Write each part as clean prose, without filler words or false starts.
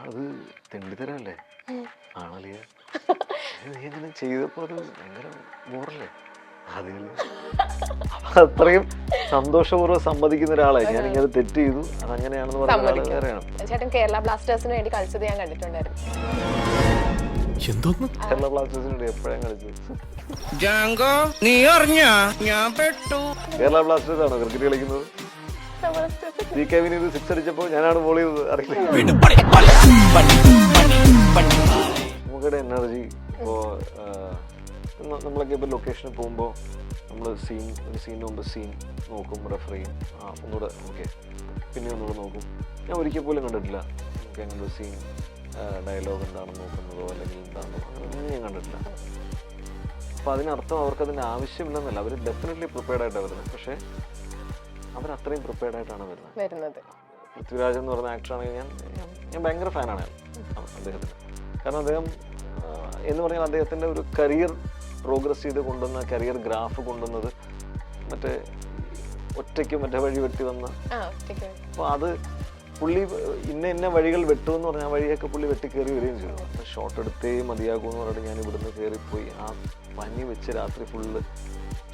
അത് തെണ്ടിത്തരല്ലേ ആണല്ലേ? നീ അങ്ങനെ ചെയ്തപ്പോൾ അത് ഭയങ്കര ബോറല്ലേ? അത്രയും സന്തോഷപൂർവ്വം സമ്മതിക്കുന്ന ഒരാളെ ഞാൻ ഇങ്ങനെ തെറ്റ് ചെയ്തു അതങ്ങനെയാണെന്ന് പറഞ്ഞ വേറെയാണ്. ചേട്ടൻ കേരള ബ്ലാസ്റ്റേഴ്സിന് വേണ്ടി കളിച്ചത് ഞാൻ കണ്ടിട്ടുണ്ടായിരുന്നു. കേരള ബ്ലാസ്റ്റേഴ്സിന് വേണ്ടി എപ്പോഴും കളിച്ചത്? കേരള ബ്ലാസ്റ്റേഴ്സ് ആണോ ക്രിക്കറ്റ് കളിക്കുന്നത്? സി കെവിന് ഇത് 6 അടിച്ചപ്പോ ഞാനാണ് ബോൾ ചെയ്തത്, അറിയില്ല. നമുക്കിടെ എനർജി ഇപ്പോ നമ്മളൊക്കെ ഇപ്പോൾ ലൊക്കേഷനിൽ പോകുമ്പോൾ നമ്മൾ ഒരു സീനിന് മുമ്പ് സീൻ നോക്കും, റെഫർ ചെയ്യും, ഒന്നുകൂടെ ഓക്കെ പിന്നെ ഒന്നുകൂടെ നോക്കും. ഞാൻ ഒരിക്കൽ പോലും കണ്ടിട്ടില്ല നമുക്ക് അങ്ങനെ ഒരു സീൻ ഡയലോഗ് എന്താണെന്ന് നോക്കുന്നതോ അല്ലെങ്കിൽ എന്താണെന്നോ അങ്ങനെയൊന്നും ഞാൻ കണ്ടിട്ടില്ല. അപ്പോൾ അതിനർത്ഥം അവർക്കതിൻ്റെ ആവശ്യമില്ലെന്നല്ല, അവർ ഡെഫിനറ്റ്ലി പ്രിപ്പയർഡ് ആയിട്ടാണ് വരുന്നത്. പക്ഷേ അവരത്രയും പ്രിപ്പയർഡ് ആയിട്ടാണ് വരുന്നത്. പൃഥ്വിരാജ് എന്ന് പറയുന്ന ആക്ടറാണെങ്കിൽ ഞാൻ ഭയങ്കര ഫാനാണ് അദ്ദേഹത്തിന്. കാരണം അദ്ദേഹം എന്ന് പറഞ്ഞാൽ അദ്ദേഹത്തിൻ്റെ ഒരു കരിയർ പ്രോഗ്രസ് ചെയ്ത് കൊണ്ടുവന്ന കരിയർ ഗ്രാഫ് കൊണ്ടുവന്നത് മറ്റേ ഒറ്റയ്ക്ക് മറ്റേ വഴി വെട്ടി വന്ന, അപ്പോൾ അത് പുള്ളി ഇന്ന വഴികൾ വെട്ടുമെന്ന് പറഞ്ഞാൽ ആ വഴിയൊക്കെ പുള്ളി വെട്ടി കയറി വരികയും ചെയ്തു. ഷോട്ട് എടുത്തേ മതിയാകുമെന്ന് പറഞ്ഞിട്ട് ഞാൻ ഇവിടുന്ന് കയറിപ്പോയി ആ പനി വെച്ച് രാത്രി ഫുള്ള്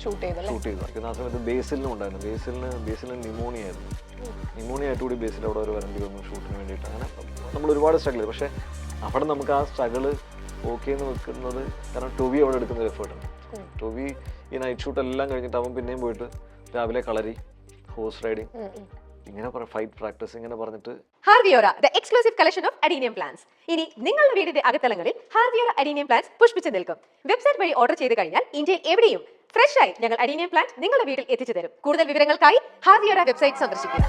ഷൂട്ട് ചെയ്തു. ആ സമയത്ത് ബേസിലിനും ഉണ്ടായിരുന്നു. ബേസിലിന് ന്യൂമോണിയ ആയിരുന്നു. ന്യൂമോണിയ ആയിട്ട് കൂടി ബേസിൽ അവിടെ ഒരു വരേണ്ടി വന്നു ഷൂട്ടിന് വേണ്ടിയിട്ട്. അങ്ങനെ നമ്മൾ ഒരുപാട് സ്ട്രഗിൾ ചെയ്തു. പക്ഷേ അവിടെ നമുക്ക് ആ സ്ട്രഗിള് ഓക്കെ എന്ന് വെക്കുന്നത് കാരണം ടൊവി അവിടെ എടുക്കുന്ന ഒരു എഫേർട്ടാണ്. ടൊവി ഈ നൈറ്റ് ഷൂട്ട് എല്ലാം കഴിഞ്ഞിട്ട് അവൻ പിന്നെയും പോയിട്ട് രാവിലെ കളരി, ഹോഴ്സ് റൈഡിങ്, ഇങ്ങനെ ഫൈറ്റ് പ്രാക്ടീസ് ഇങ്ങനെ പറഞ്ഞിട്ട് ഹാർവിയോറ the exclusive collection of adenium plants. ഇനി നിങ്ങളുടെ വീടിന്റെ അകത്തളങ്ങളിൽ ഹാർവിയോറ അഡീനിയം പ്ലാന്റ്സ് പുഷ്പിച്ചു നിൽക്കും. വെബ്സൈറ്റ് വഴി ഓർഡർ ചെയ്ത് കഴിഞ്ഞാൽ ഇന്ത്യയിൽ എവിടെയും ഫ്രഷ് ആയി ഞങ്ങൾ അഡീനിയം പ്ലാന്റ് നിങ്ങളുടെ വീട്ടിൽ എത്തിച്ചു തരും. കൂടുതൽ വിവരങ്ങൾക്കായി ഹാർവിയോറ വെബ്സൈറ്റ് സന്ദർശിക്കുക.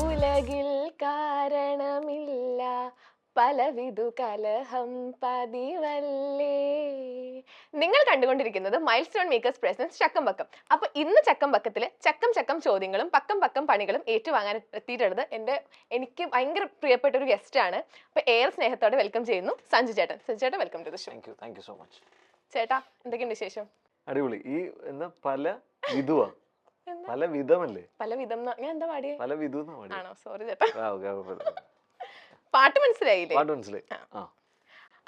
ഉലകിൽ കാരണമില്ല പലവിധു കലഹം പതിവല്ലേ. നിങ്ങൾ കണ്ടുകൊണ്ടിരിക്കുന്നത് മൈൽ സ്റ്റോൺ മേക്കേഴ്സ് പ്രസൻസ് ചക്കം പക്കം. അപ്പൊ ഇന്ന് ചക്കം പക്കത്തില് ചക്കം ചോദ്യങ്ങളും പക്കം പണികളും ഏറ്റുവാങ്ങാൻ എത്തിയിട്ടുള്ളത് എനിക്ക് ഭയങ്കര പ്രിയപ്പെട്ട ഒരു ഗസ്റ്റ് ആണ്. അപ്പൊ ഏറെ സ്നേഹത്തോടെ വെൽക്കം ചെയ്യുന്നു സഞ്ജു ചേട്ടൻ. സഞ്ജു ചേട്ടൻ welcome to the show. Thank you so much. ചേട്ടാ എന്തൊക്കെയുണ്ട് വിശേഷം? അടിപൊളി. ഈ എന്താ പല വിധുവാ പല വിധമല്ലേ? പല വിധം ഞാൻ എന്താ പാടിയേ? പല വിധു ആണോ? സോറി ചേട്ടാ. പാട്ട് മനസ്സിലായില്ലേ? പാട്ട് മനസ്സിലായി.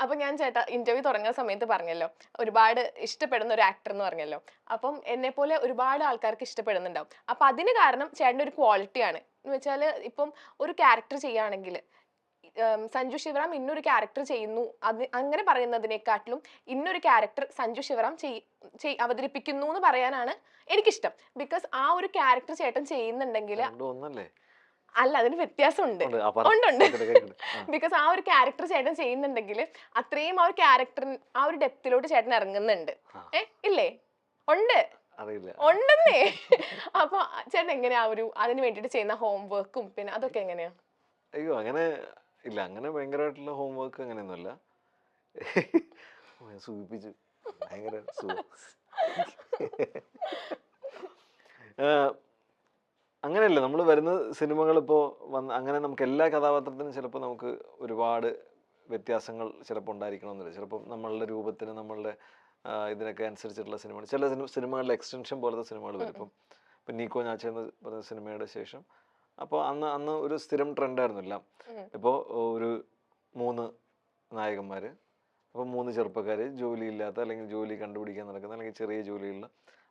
അപ്പൊ ഞാൻ ചേട്ടാ ഇന്റർവ്യൂ തുടങ്ങുന്ന സമയത്ത് പറഞ്ഞല്ലോ ഒരുപാട് ഇഷ്ടപ്പെടുന്ന ഒരു ആക്ടർ എന്ന് പറഞ്ഞല്ലോ. അപ്പം എന്നെ പോലെ ഒരുപാട് ആൾക്കാർക്ക് ഇഷ്ടപ്പെടുന്നുണ്ടാവും. അപ്പൊ അതിന് കാരണം ചേട്ടൻ്റെ ഒരു ക്വാളിറ്റിയാണ് എന്ന് വെച്ചാൽ ഇപ്പം ഒരു ക്യാരക്ടർ ചെയ്യുകയാണെങ്കിൽ സഞ്ജു ശിവറാം ഇന്നൊരു ക്യാരക്ടർ ചെയ്യുന്നു അത് അങ്ങനെ പറയുന്നതിനെക്കാട്ടിലും ഇന്നൊരു ക്യാരക്ടർ സഞ്ജു ശിവറാം അവതരിപ്പിക്കുന്നു എന്ന് പറയാനാണ് എനിക്കിഷ്ടം. ബിക്കോസ് ആ ഒരു ക്യാരക്ടർ ചേട്ടൻ ചെയ്യുന്നുണ്ടെങ്കിൽ അല്ല അതിന് വ്യത്യാസമുണ്ട്. ബിക്കോസ് ആ ഒരു ക്യാരക്ടർ ചേട്ടൻ ചെയ്യുന്നുണ്ടെങ്കിൽ അത്രയും ആ ഒരു ക്യാരക്ടറിന് ആ ഒരു ഡെപ്തിലോട്ട് ചേട്ടൻ ഇറങ്ങുന്നുണ്ട്. ഇല്ലേ? ഉണ്ടെന്നേ. അപ്പൊ ചേട്ടൻ എങ്ങനെയാ അതിന് വേണ്ടിട്ട് ചെയ്യുന്ന ഹോംവർക്കും പിന്നെ അതൊക്കെ എങ്ങനെയാ? അയ്യോ അങ്ങനെ ഇല്ല, അങ്ങനെ ഭയങ്കരമായിട്ടുള്ള ഹോംവർക്ക് അങ്ങനെയൊന്നുമല്ല. സൂചിപ്പിച്ചു ഭയങ്കര അങ്ങനെയല്ല നമ്മൾ വരുന്ന സിനിമകൾ ഇപ്പോൾ അങ്ങനെ നമുക്ക് എല്ലാ കഥാപാത്രത്തിനും ചിലപ്പോൾ നമുക്ക് ഒരുപാട് വ്യത്യാസങ്ങൾ ചിലപ്പോൾ ഉണ്ടായിരിക്കണമെന്നില്ല. ചിലപ്പോൾ നമ്മളുടെ രൂപത്തിന് നമ്മളുടെ ഇതിനൊക്കെ അനുസരിച്ചിട്ടുള്ള സിനിമകൾ, ചില സിനിമകളിലെ എക്സ്റ്റൻഷൻ പോലത്തെ സിനിമകൾ വരും. ഇപ്പം നീക്കോ ഞാച്ച എന്ന് പറഞ്ഞ സിനിമയുടെ ശേഷം അപ്പോൾ അന്ന് ഒരു സ്ഥിരം ട്രെൻഡായിരുന്നു എല്ലാം. ഇപ്പോൾ ഒരു 3 നായകന്മാർ, അപ്പോൾ 3 ചെറുപ്പക്കാർ, ജോലിയില്ലാത്ത അല്ലെങ്കിൽ ജോലി കണ്ടുപിടിക്കാൻ നടക്കുന്ന അല്ലെങ്കിൽ ചെറിയ ജോലിയുള്ള,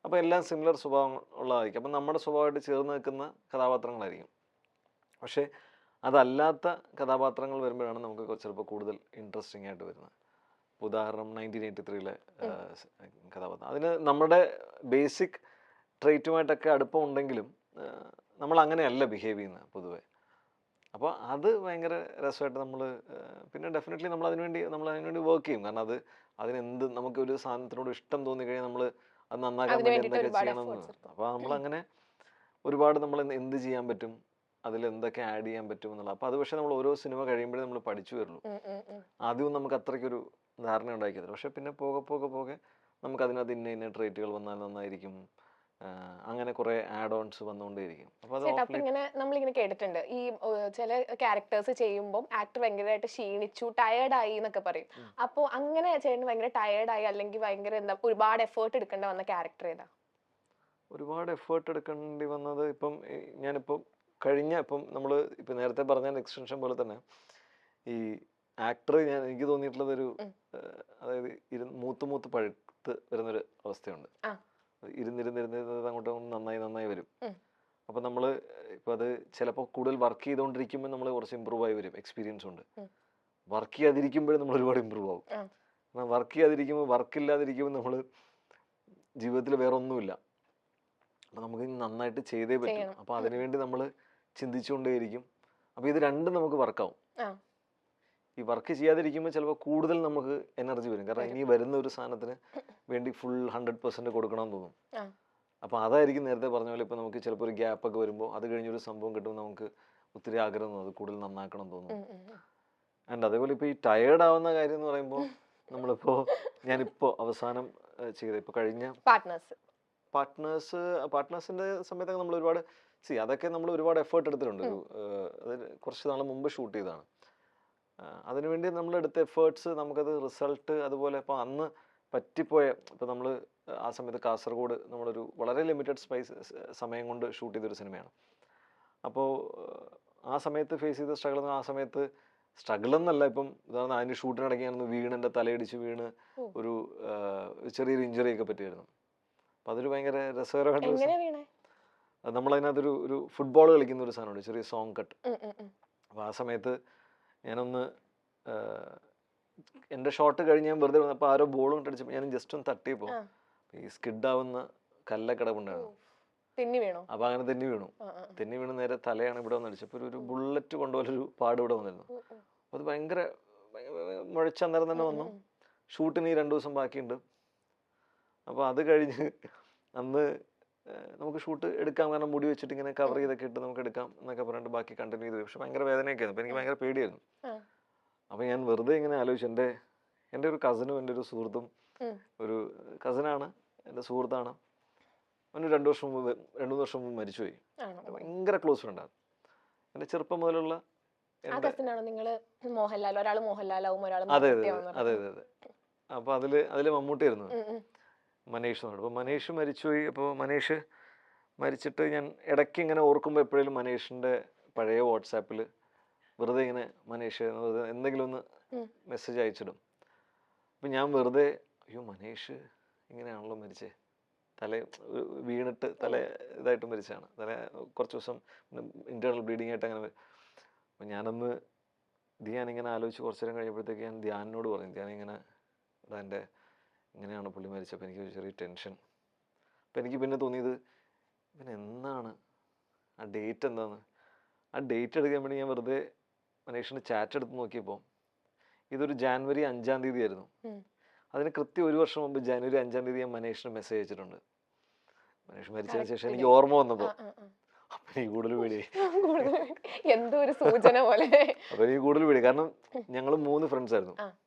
അപ്പോൾ എല്ലാം സിമിലർ സ്വഭാവം ഉള്ളതായിരിക്കും. അപ്പം നമ്മുടെ സ്വഭാവമായിട്ട് ചേർന്ന് നിൽക്കുന്ന കഥാപാത്രങ്ങളായിരിക്കും. പക്ഷേ അതല്ലാത്ത കഥാപാത്രങ്ങൾ വരുമ്പോഴാണ് നമുക്ക് ചിലപ്പോൾ കൂടുതൽ ഇൻട്രസ്റ്റിംഗ് ആയിട്ട് വരുന്നത്. ഉദാഹരണം 1983 കഥാപാത്രം, അതിന് നമ്മുടെ ബേസിക് ട്രേറ്റുമായിട്ടൊക്കെ അടുപ്പം ഉണ്ടെങ്കിലും നമ്മൾ അങ്ങനെയല്ല ബിഹേവ് ചെയ്യുന്നത് പൊതുവെ. അപ്പോൾ അത് ഭയങ്കര രസമായിട്ട് നമ്മൾ പിന്നെ ഡെഫിനറ്റ്ലി നമ്മൾ അതിനുവേണ്ടി വർക്ക് ചെയ്യും. കാരണം അതിനെന്ത് നമുക്കൊരു സാധനത്തിനോട് ഇഷ്ടം തോന്നിക്കഴിഞ്ഞാൽ നമ്മൾ അത് നന്നാക്കാൻ വേണ്ടി എന്തൊക്കെ ചെയ്യണമെന്ന്. അപ്പോൾ നമ്മളങ്ങനെ ഒരുപാട് നമ്മൾ എന്ത് ചെയ്യാൻ പറ്റും, അതിൽ എന്തൊക്കെ ആഡ് ചെയ്യാൻ പറ്റും എന്നുള്ള. അപ്പോൾ അത് പക്ഷേ നമ്മൾ ഓരോ സിനിമ കഴിയുമ്പോഴേ നമ്മൾ പഠിച്ചു വരുള്ളൂ. ആദ്യം നമുക്ക് അത്രയ്ക്കൊരു ധാരണ ഉണ്ടാക്കിയത്. പക്ഷെ പിന്നെ പോകെ നമുക്ക് അതിനകത്ത് ഇന്ന ട്രേറ്റുകൾ വന്നാൽ നന്നായിരിക്കും, അങ്ങനെ കുറെ ആഡ് ഓൺസ് വന്നുകൊണ്ടേയിരിക്കും. അപ്പൊ ഇങ്ങനെ നമ്മളിങ്ങനെ കേട്ടിട്ടുണ്ട് ഈ ചില ക്യാരക്ടേഴ്സ് ചെയ്യുമ്പോൾ ആക്ടർ ഭയങ്കരമായിട്ട് ക്ഷീണിച്ചു ടയേർഡായി എന്നൊക്കെ പറയും. അപ്പോൾ അങ്ങനെ ചേട്ടൻ ഭയങ്കര ടയേർഡായി അല്ലെങ്കിൽ ഭയങ്കര ഒരുപാട് എഫേർട്ട് എടുക്കേണ്ട വന്ന ക്യാരക്ടർ ഏതാ? ഒരുപാട് എഫേർട്ട് എടുക്കേണ്ടി വന്നത് ഇപ്പം ഞാനിപ്പം ഇപ്പം നമ്മൾ ഇപ്പം നേരത്തെ പറഞ്ഞ എക്സ്റ്റൻഷൻ പോലെ തന്നെ ഈ ആക്ടർ എനിക്ക് തോന്നിയിട്ടുള്ളത് ഒരു അതായത് മൂത്ത് പഴുത്ത് വരുന്നൊരു അവസ്ഥയുണ്ട്. ഇരുന്നിരുന്നിരുന്നിരുന്നത് അങ്ങോട്ടും നന്നായി വരും. അപ്പം നമ്മൾ ഇപ്പം അത് ചിലപ്പോൾ കൂടുതൽ വർക്ക് ചെയ്തുകൊണ്ടിരിക്കുമ്പോൾ നമ്മൾ കുറച്ച് ഇമ്പ്രൂവ് ആയി വരും, എക്സ്പീരിയൻസ് ഉണ്ട്. വർക്ക് ചെയ്യാതിരിക്കുമ്പോഴും നമ്മൾ ഒരുപാട് ഇമ്പ്രൂവ് ആവും. വർക്ക് ചെയ്യാതിരിക്കുമ്പോൾ വർക്കില്ലാതിരിക്കുമ്പോൾ നമ്മൾ ജീവിതത്തിൽ വേറെ ഒന്നുമില്ല. അപ്പം നമുക്ക് നന്നായിട്ട് ചെയ്തേ പറ്റും. അപ്പം അതിനുവേണ്ടി നമ്മൾ ചിന്തിച്ചുകൊണ്ടേയിരിക്കും. അപ്പം ഇത് രണ്ടും നമുക്ക് വർക്കാവും. ഈ വർക്ക് ചെയ്യാതിരിക്കുമ്പോൾ ചിലപ്പോൾ കൂടുതൽ നമുക്ക് എനർജി വരും. കാരണം ഇനി വരുന്ന ഒരു സാധനത്തിന് വേണ്ടി ഫുൾ 100% കൊടുക്കണമെന്ന് തോന്നും. അപ്പം അതായിരിക്കും നേരത്തെ പറഞ്ഞ പോലെ ഇപ്പം നമുക്ക് ചിലപ്പോൾ ഒരു ഗ്യാപ്പ് ഒക്കെ വരുമ്പോൾ അത് കഴിഞ്ഞൊരു സംഭവം കിട്ടുമ്പോൾ നമുക്ക് ഒത്തിരി ആഗ്രഹം തോന്നും, അത് കൂടുതൽ നന്നാക്കണം തോന്നും. ആൻഡ് അതേപോലെ ഇപ്പോൾ ഈ ടയേർഡ് ആവുന്ന കാര്യം എന്ന് പറയുമ്പോൾ ഞാനിപ്പോൾ അവസാനം ചെയ്ത ഇപ്പോൾ കഴിഞ്ഞ പാർട്ട്നേഴ്സിൻ്റെ സമയത്തൊക്കെ നമ്മൾ ഒരുപാട് അതൊക്കെ നമ്മൾ ഒരുപാട് എഫേർട്ട് എടുത്തിട്ടുണ്ട്. അത് കുറച്ച് നാൾ മുമ്പ് ഷൂട്ട് ചെയ്തതാണ്. അതിനുവേണ്ടി നമ്മളെടുത്ത എഫേർട്സ്, നമുക്കത് റിസൾട്ട്, അതുപോലെ ഇപ്പോൾ അന്ന് പറ്റിപ്പോയ ഇപ്പോൾ നമ്മൾ ആ സമയത്ത് കാസർഗോഡ് നമ്മളൊരു വളരെ ലിമിറ്റഡ് സമയം കൊണ്ട് ഷൂട്ട് ചെയ്തൊരു സിനിമയാണ്. അപ്പോൾ ആ സമയത്ത് ഫേസ് ചെയ്ത സ്ട്രഗിൾ, ആ സമയത്ത് സ്ട്രഗിൾ എന്നല്ല, ഇപ്പം ഉദാഹരണം അതിന് ഷൂട്ടിനിടയ്ക്ക് ഞാനൊന്ന് വീണ്, എൻ്റെ തലയിടിച്ച് വീണ് ഒരു ചെറിയൊരു ഇഞ്ചുറി ഒക്കെ പറ്റിയായിരുന്നു. അപ്പം അതൊരു ഭയങ്കര രസകരമായിട്ട് നമ്മളതിനകത്തൊരു ഒരു ഫുട്ബോൾ കളിക്കുന്ന ഒരു സാധനമുണ്ട്, ചെറിയ സോങ് കട്ട്. അപ്പോൾ ആ സമയത്ത് ഞാനൊന്ന് എൻ്റെ ഷോട്ട് കഴിഞ്ഞ് ഞാൻ വെറുതെ വന്നപ്പോൾ ആരോ ബോൾ കൊണ്ടടിച്ചപ്പോൾ ഞാൻ ജസ്റ്റ് ഒന്ന് തട്ടിയപ്പോൾ ഈ സ്കിഡാവുന്ന കല്ലൊക്കെ കിടപ്പുണ്ടായിരുന്നു. അപ്പോൾ അങ്ങനെ തെന്നി വീണു നേരെ തലയാണ് ഇവിടെ വന്ന് അടിച്ചപ്പോൾ ഒരു ബുള്ളറ്റ് കൊണ്ടുപോലൊരു പാട് ഇവിടെ വന്നിരുന്നു. അപ്പോൾ അത് ഭയങ്കര മുഴച്ച അന്നേരം തന്നെ വന്നു. ഷൂട്ടിന് ഈ 2 ദിവസം ബാക്കിയുണ്ട്. അപ്പോൾ അത് കഴിഞ്ഞ് അന്ന് നമുക്ക് ഷൂട്ട് എടുക്കാം, കാരണം മുടി വെച്ചിട്ട് ഇങ്ങനെ കവർ ചെയ്തൊക്കെ ഇട്ട് നമുക്ക് എടുക്കാം എന്നൊക്കെ പറഞ്ഞിട്ട് ബാക്കി കണ്ടിന്യൂ ചെയ്തു. പക്ഷെ ഭയങ്കര വേദനയൊക്കെ ആയിരുന്നു. അപ്പോൾ എനിക്ക് ഭയങ്കര പേടിയായിരുന്നു. അപ്പോൾ ഞാൻ വെറുതെ ഇങ്ങനെ ആലോചിച്ചു, എൻ്റെ ഒരു കസിനും എൻ്റെ ഒരു സുഹൃത്തും, ഒരു കസിനാണ്, എൻ്റെ സുഹൃത്താണ്, അവന് 2-3 വർഷം മുമ്പ് മരിച്ചുപോയി. ഭയങ്കര ക്ലോസ് ഫ്രണ്ടാണ്, എൻ്റെ ചെറുപ്പം മുതലുള്ള. അതെ. അപ്പോൾ അതില് മമ്മൂട്ടിയായിരുന്നു, മനീഷ് എന്നാണ്. അപ്പോൾ മനീഷ് മരിച്ചുപോയി. അപ്പോൾ മനീഷ് മരിച്ചിട്ട് ഞാൻ ഇടയ്ക്ക് ഇങ്ങനെ ഓർക്കുമ്പോൾ എപ്പോഴേലും മനീഷിൻ്റെ പഴയ വാട്സാപ്പിൽ വെറുതെ ഇങ്ങനെ മനീഷ് എന്തെങ്കിലും ഒന്ന് മെസ്സേജ് അയച്ചിടും. അപ്പം ഞാൻ വെറുതെ, അയ്യോ മനീഷ് ഇങ്ങനെയാണല്ലോ മരിച്ചേ, വീണിട്ട് തല ഇതായിട്ട് മരിച്ചതാണ്, കുറച്ച് ദിവസം ഇന്റേണൽ ബ്ലീഡിങ് ആയിട്ട് അങ്ങനെ. അപ്പം ഞാനന്ന് ഞാനിങ്ങനെ ആലോചിച്ച് കുറച്ച് നേരം കഴിഞ്ഞപ്പോഴത്തേക്ക് ഞാൻ ധ്യാനിനോട് പറഞ്ഞു, ധ്യാനിങ്ങനെ എൻ്റെ ഇങ്ങനെയാണ് പുള്ളി മരിച്ചപ്പോൾ എനിക്ക് ചെറിയ ടെൻഷൻ. അപ്പം എനിക്ക് പിന്നെ തോന്നിയത്, പിന്നെ എന്നാണ് ആ ഡേറ്റ് എന്താന്ന്, ആ ഡേറ്റ് എടുക്കാൻ വേണ്ടി ഞാൻ വെറുതെ മനീഷിൻ്റെ ചാറ്റ് എടുത്ത് നോക്കിയപ്പോൾ ഇതൊരു ജാനുവരി 5-ാം തീയതി ആയിരുന്നു. അതിന് കൃത്യം 1 വർഷം മുമ്പ് ജനുവരി 5-ാം തീയതി ഞാൻ മനീഷിന് മെസ്സേജ് അയച്ചിട്ടുണ്ട്. മനീഷ് മരിച്ചതിന് ശേഷം എനിക്ക് ഓർമ്മ വന്നപ്പോൾ അപ്പൊ എനിക്ക് കൂടുതൽ പേടിയായി. അപ്പൊ എനിക്ക് കൂടുതൽ പേടി, കാരണം ഞങ്ങൾ 3 ഫ്രണ്ട്സ് ആയിരുന്നു,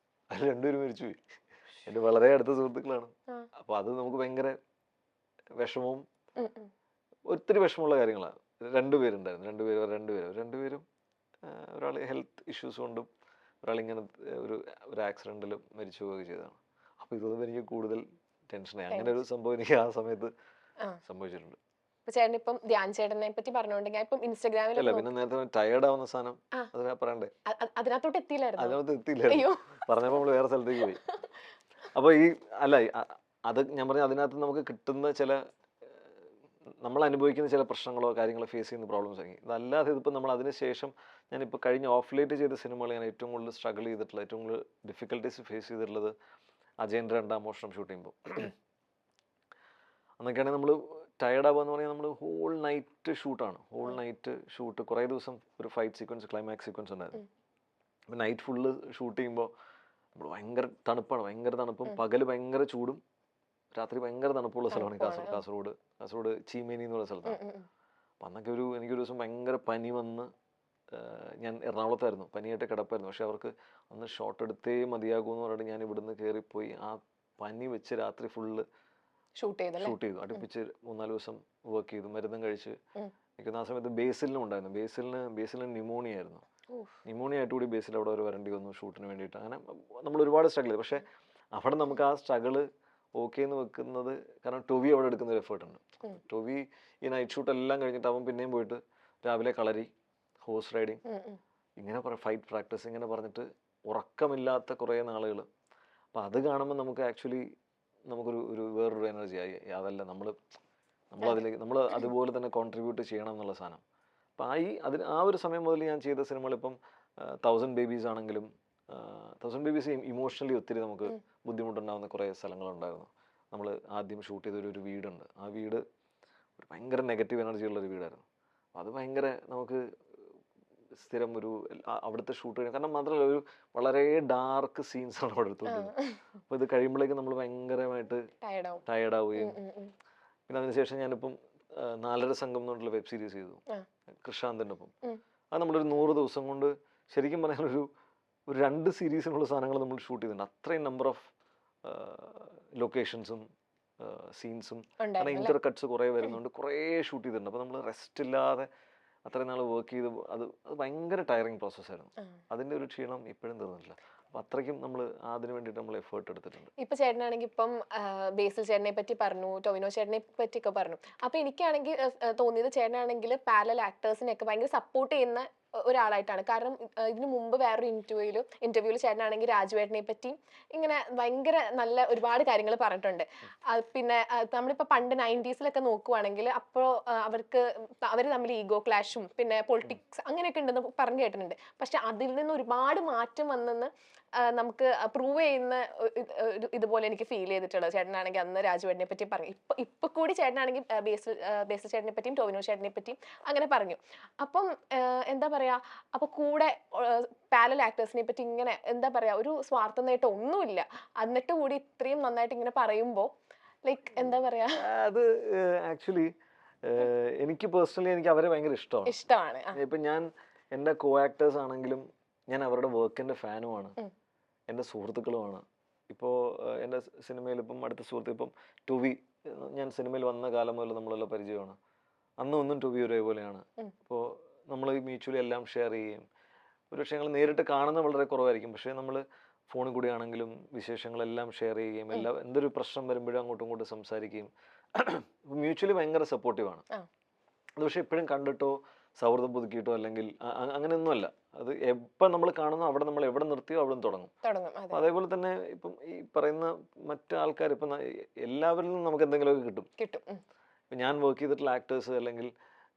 അതിൽ 2 പേര് മരിച്ചുപോയി. എൻ്റെ വളരെ അടുത്ത സുഹൃത്തുക്കളാണ്. അപ്പൊ അത് നമുക്ക് ഭയങ്കര വിഷമവും ഒത്തിരി വിഷമമുള്ള കാര്യങ്ങളാണ്. 2 പേരുണ്ടായിരുന്നു, 2 പേരും ഒരാൾ ഹെൽത്ത് ഇഷ്യൂസ് കൊണ്ടും ഒരാൾ ഇങ്ങനെ ഒരു ആക്സിഡന്റിലും മരിച്ചു പോവുകയൊക്കെ ചെയ്തതാണ്. അപ്പൊ ഇതൊന്നും എനിക്ക് കൂടുതൽ ടെൻഷനായി. അങ്ങനെ ഒരു സംഭവം എനിക്ക് ആ സമയത്ത് സംഭവിച്ചിട്ടുണ്ട്. ചേട്ടനിപ്പം ധ്യാൻ ചേട്ടനെ പറ്റി പറഞ്ഞോണ്ട് ഞാൻ ഇപ്പം ഇൻസ്റ്റാഗ്രാമിൽ പിന്നെ നേരത്തെ ടയേർഡ് ആവുന്ന സാധനം അതിനാ പറയണ്ടേ, അതിനകത്തോട്ട് എത്തിയില്ലായിരുന്നു. പറഞ്ഞപ്പോ നമ്മള് വേറെ സ്ഥലത്തേക്ക് പോയി. അപ്പൊ അത് ഞാൻ പറഞ്ഞ അതിനകത്ത് നമുക്ക് കിട്ടുന്ന ചില, നമ്മൾ അനുഭവിക്കുന്ന ചില പ്രശ്നങ്ങളോ കാര്യങ്ങളോ ഫേസ് ചെയ്യുന്ന പ്രോബ്ലംസ് ആയിരിക്കും. അതല്ലാതെ ഇതിപ്പോൾ നമ്മൾ അതിനുശേഷം ഞാനിപ്പോൾ കഴിഞ്ഞ ഓഫ്ലൈറ്റ് ചെയ്ത സിനിമകൾ ഞാൻ ഏറ്റവും കൂടുതൽ സ്ട്രഗിൾ ചെയ്തിട്ടുള്ളത്, ഏറ്റവും കൂടുതൽ ഡിഫിക്കൽട്ടീസ് ഫേസ് ചെയ്തിട്ടുള്ളത് അജയൻ്റെ 2-ാം മോഷണം ഷൂട്ട് ചെയ്യുമ്പോൾ. അന്നൊക്കെയാണെങ്കിൽ നമ്മൾ ടയേർഡ് ആവുക എന്ന് പറഞ്ഞാൽ നമ്മൾ ഹോൾ നൈറ്റ് ഷൂട്ട്, കുറേ ദിവസം ഒരു ഫൈറ്റ് സീക്വൻസ്, ക്ലൈമാക്സ് സീക്വൻസ് ഉണ്ടായിരുന്നു. അപ്പം നൈറ്റ് ഫുള്ള് ഷൂട്ട് ചെയ്യുമ്പോൾ നമ്മൾ ഭയങ്കര തണുപ്പും, പകല് ഭയങ്കര ചൂടും, രാത്രി ഭയങ്കര തണുപ്പുള്ള സ്ഥലമാണ് കാസർഗോഡ് ചീമേനി എന്ന് പറയുന്ന സ്ഥലത്താണ്. അപ്പം അന്നൊക്കെ എനിക്കൊരു ദിവസം ഭയങ്കര പനി വന്ന്, ഞാൻ എറണാകുളത്തായിരുന്നു, പനിയായിട്ട് കിടപ്പായിരുന്നു. പക്ഷെ അവർക്ക് അന്ന് ഷോട്ട് എടുത്തേ മതിയാകുമെന്ന് പറഞ്ഞിട്ട് ഞാൻ ഇവിടുന്ന് കയറിപ്പോയി ആ പനി വെച്ച് രാത്രി ഫുള്ള് ഷൂട്ട് ചെയ്തു. അടുപ്പിച്ച് 3-4 ദിവസം വർക്ക് ചെയ്തു, മരുന്നും കഴിച്ച്. എനിക്ക് ആ സമയത്ത് ബേസിലിനും ഉണ്ടായിരുന്നു, ബേസിലിന് ന്യൂമോണിയ ആയിരുന്നു. ന്യൂമോണിയ ആയിട്ട് കൂടി ബേസിൽ അവിടെ വരേണ്ടി വന്നു ഷൂട്ടിന് വേണ്ടിയിട്ട്. അങ്ങനെ നമ്മൾ ഒരുപാട് സ്ട്രഗിൾ ചെയ്തു. പക്ഷെ അവിടെ നമുക്ക് ആ സ്ട്രഗിള് ഓക്കെ എന്ന് വെക്കുന്നത്, കാരണം ടൊവി അവിടെ എടുക്കുന്ന ഒരു എഫേർട്ട് ഉണ്ട്. ടൊവി ഈ നൈറ്റ് ഷൂട്ട് എല്ലാം കഴിഞ്ഞിട്ട് അവൻ പിന്നെയും പോയിട്ട് രാവിലെ കളരി, ഹോഴ്സ് റൈഡിങ്, ഇങ്ങനെ ഫൈറ്റ് പ്രാക്ടീസ് ഇങ്ങനെ പറഞ്ഞിട്ട് ഉറക്കമില്ലാത്ത കുറേ നാളുകൾ. അപ്പം അത് കാണുമ്പോൾ നമുക്ക് ആക്ച്വലി നമുക്കൊരു വേറൊരു എനർജി ആയി. അതല്ല നമ്മളതിലേക്ക് നമ്മൾ അതുപോലെ തന്നെ കോൺട്രിബ്യൂട്ട് ചെയ്യണം എന്നുള്ള സാധനം. അപ്പം ആ ഒരു സമയം മുതൽ ഞാൻ ചെയ്ത സിനിമകൾ ഇപ്പം 1000 Babies ആണെങ്കിലും 1000 Babies ഇമോഷണലി ഒത്തിരി നമുക്ക് ബുദ്ധിമുട്ടുണ്ടാകുന്ന കുറേ സ്ഥലങ്ങളുണ്ടായിരുന്നു. നമ്മൾ ആദ്യം ഷൂട്ട് ചെയ്തൊരു വീടുണ്ട്. ആ വീട് ഒരു ഭയങ്കര നെഗറ്റീവ് എനർജി ഉള്ളൊരു വീടായിരുന്നു. അത് ഭയങ്കര നമുക്ക് സ്ഥിരം അവിടുത്തെ ഷൂട്ട് കഴിഞ്ഞാൽ, കാരണം മാത്രമല്ല ഒരു വളരെ ഡാർക്ക് സീൻസാണ് അവിടെ എടുത്തുകൊണ്ടിരുന്നത്. അപ്പോൾ ഇത് കഴിയുമ്പോഴേക്കും നമ്മൾ ഭയങ്കരമായിട്ട് ടയർഡാവുകയും, പിന്നെ അതിനുശേഷം ഞാനിപ്പം 4.5 സംഘം എന്നുള്ള വെബ് സീരീസ് ചെയ്തു കൃഷാന്തിൻ്റെ ഒപ്പം. അത് നമ്മളൊരു 100 ദിവസം കൊണ്ട് ശരിക്കും പറഞ്ഞാൽ ഒരു 2 സീരീസിനുള്ള സാധനങ്ങൾ നമ്മൾ ഷൂട്ട് ചെയ്തിട്ടുണ്ട്. അത്രയും നമ്പർ ഓഫ് ലൊക്കേഷൻസും സീൻസും, കാരണം ഇന്റർ കട്ട്സ് കുറേ വരുന്നുണ്ട്, കുറേ ഷൂട്ട് ചെയ്തിട്ടുണ്ട്. അപ്പോൾ നമ്മൾ റെസ്റ്റ് ഇല്ലാതെ അത്രയും നാൾ വർക്ക് ചെയ്ത് അത് ഭയങ്കര ടയറിങ് പ്രോസസ്സായിരുന്നു. അതിൻ്റെ ഒരു ക്ഷീണം ഇപ്പോഴും തീർന്നിട്ടില്ല. അപ്പം അത്രയ്ക്കും നമ്മൾ അതിന് വേണ്ടിയിട്ട് നമ്മൾ എഫേർട്ട് എടുത്തിട്ടുണ്ട്. ഇപ്പൊ ചേട്ടനാണെങ്കിൽ ഇപ്പം ബേസിൽ ചേട്ടനെ പറ്റി പറഞ്ഞു, ടൊവിനോ ചേട്ടനെ പറ്റിയൊക്കെ പറഞ്ഞു. അപ്പൊ എനിക്കാണെങ്കിൽ തോന്നിയത് ചേട്ടനാണെങ്കിൽ പാരലൽ ആക്ടേഴ്സിനെയൊക്കെ ഭയങ്കര സപ്പോർട്ട് ചെയ്യുന്ന ഒരാളായിട്ടാണ്. കാരണം ഇതിനു മുമ്പ് വേറൊരു ഇന്റർവ്യൂവിൽ ചേട്ടനാണെങ്കിൽ രാജുവേട്ടനെ പറ്റി ഇങ്ങനെ ഭയങ്കര നല്ല ഒരുപാട് കാര്യങ്ങൾ പറഞ്ഞിട്ടുണ്ട്. പിന്നെ നമ്മളിപ്പോൾ പണ്ട് 90s നോക്കുവാണെങ്കിൽ അപ്പോൾ അവർ തമ്മിൽ ഈഗോ ക്ലാഷും പിന്നെ പൊളിറ്റിക്സ് അങ്ങനെയൊക്കെ ഉണ്ടെന്ന് പറഞ്ഞു കേട്ടിട്ടുണ്ട്. പക്ഷെ അതിൽ നിന്ന് ഒരുപാട് മാറ്റം വന്നെന്ന് നമുക്ക് പ്രൂവ് ചെയ്യുന്ന ഇതുപോലെ എനിക്ക് ഫീൽ ചെയ്തിട്ടുള്ളത്. ചേട്ടനാണെങ്കിൽ അന്ന് രാജുവേട്ടനെ പറ്റി പറഞ്ഞു, ഇപ്പൊ കൂടി ചേട്ടനാണെങ്കിൽ ബേസിൽ ചേട്ടനെ പറ്റിയും ടൊവിനോ ചേട്ടനെ പറ്റിയും അങ്ങനെ പറഞ്ഞു. അപ്പം എന്താ പറയാ, അപ്പൊ കൂടെ പാരലൽ ആക്ടേഴ്സിനെ പറ്റി ഇങ്ങനെ എന്താ പറയാ ഒരു സ്വാർത്ഥ നേട്ടം ഒന്നുമില്ല, എന്നിട്ട് കൂടി ഇത്രയും നന്നായിട്ട് ഇങ്ങനെ പറയുമ്പോ ലൈക്ക് എന്താ പറയാ, അത് ആക്ച്വലി എനിക്ക് പേഴ്സണലി എനിക്ക് അവരെ ഭയങ്കര ഇഷ്ടമാണ്. ഇപ്പൊ ഞാൻ എൻ്റെ കോ ആക്ടേഴ്സ് ആണെങ്കിലും ഞാൻ അവരുടെ വർക്കിന്റെ ഫാനുമാണ്, എൻ്റെ സുഹൃത്തുക്കളുമാണ്. ഇപ്പോൾ എൻ്റെ സിനിമയിൽ ഇപ്പം അടുത്ത സുഹൃത്ത് ഇപ്പം ടൊവി, ഞാൻ സിനിമയിൽ വന്ന കാലം മുതൽ നമ്മളെല്ലാം പരിചയമാണ്. ഒന്നും ടൊവി ഒരേപോലെയാണ്. അപ്പോൾ നമ്മൾ മ്യൂച്വലി എല്ലാം ഷെയർ ചെയ്യുകയും, ഒരു പക്ഷേ ഞങ്ങൾ നേരിട്ട് കാണുന്നത് വളരെ കുറവായിരിക്കും, പക്ഷേ നമ്മൾ ഫോണിൽ കൂടി ആണെങ്കിലും വിശേഷങ്ങളെല്ലാം ഷെയർ ചെയ്യുകയും എന്തൊരു പ്രശ്നം വരുമ്പോഴും അങ്ങോട്ടും ഇങ്ങോട്ടും സംസാരിക്കുകയും മ്യൂച്വലി ഭയങ്കര സപ്പോർട്ടീവാണ്. അത് പക്ഷെ എപ്പോഴും കണ്ടിട്ടോ സൗഹൃദം പുതുക്കിയിട്ടോ അല്ലെങ്കിൽ അങ്ങനെയൊന്നുമല്ല. അത് എപ്പം നമ്മൾ കാണുന്നു അവിടെ നമ്മൾ എവിടെ നിർത്തിയോ അവിടെ തുടങ്ങും. അപ്പം അതേപോലെ തന്നെ ഇപ്പം ഈ പറയുന്ന മറ്റു ആൾക്കാർ ഇപ്പം എല്ലാവരിൽ നിന്നും നമുക്ക് എന്തെങ്കിലുമൊക്കെ കിട്ടും. ഇപ്പം ഞാൻ വർക്ക് ചെയ്തിട്ടുള്ള ആക്ടേഴ്സ് അല്ലെങ്കിൽ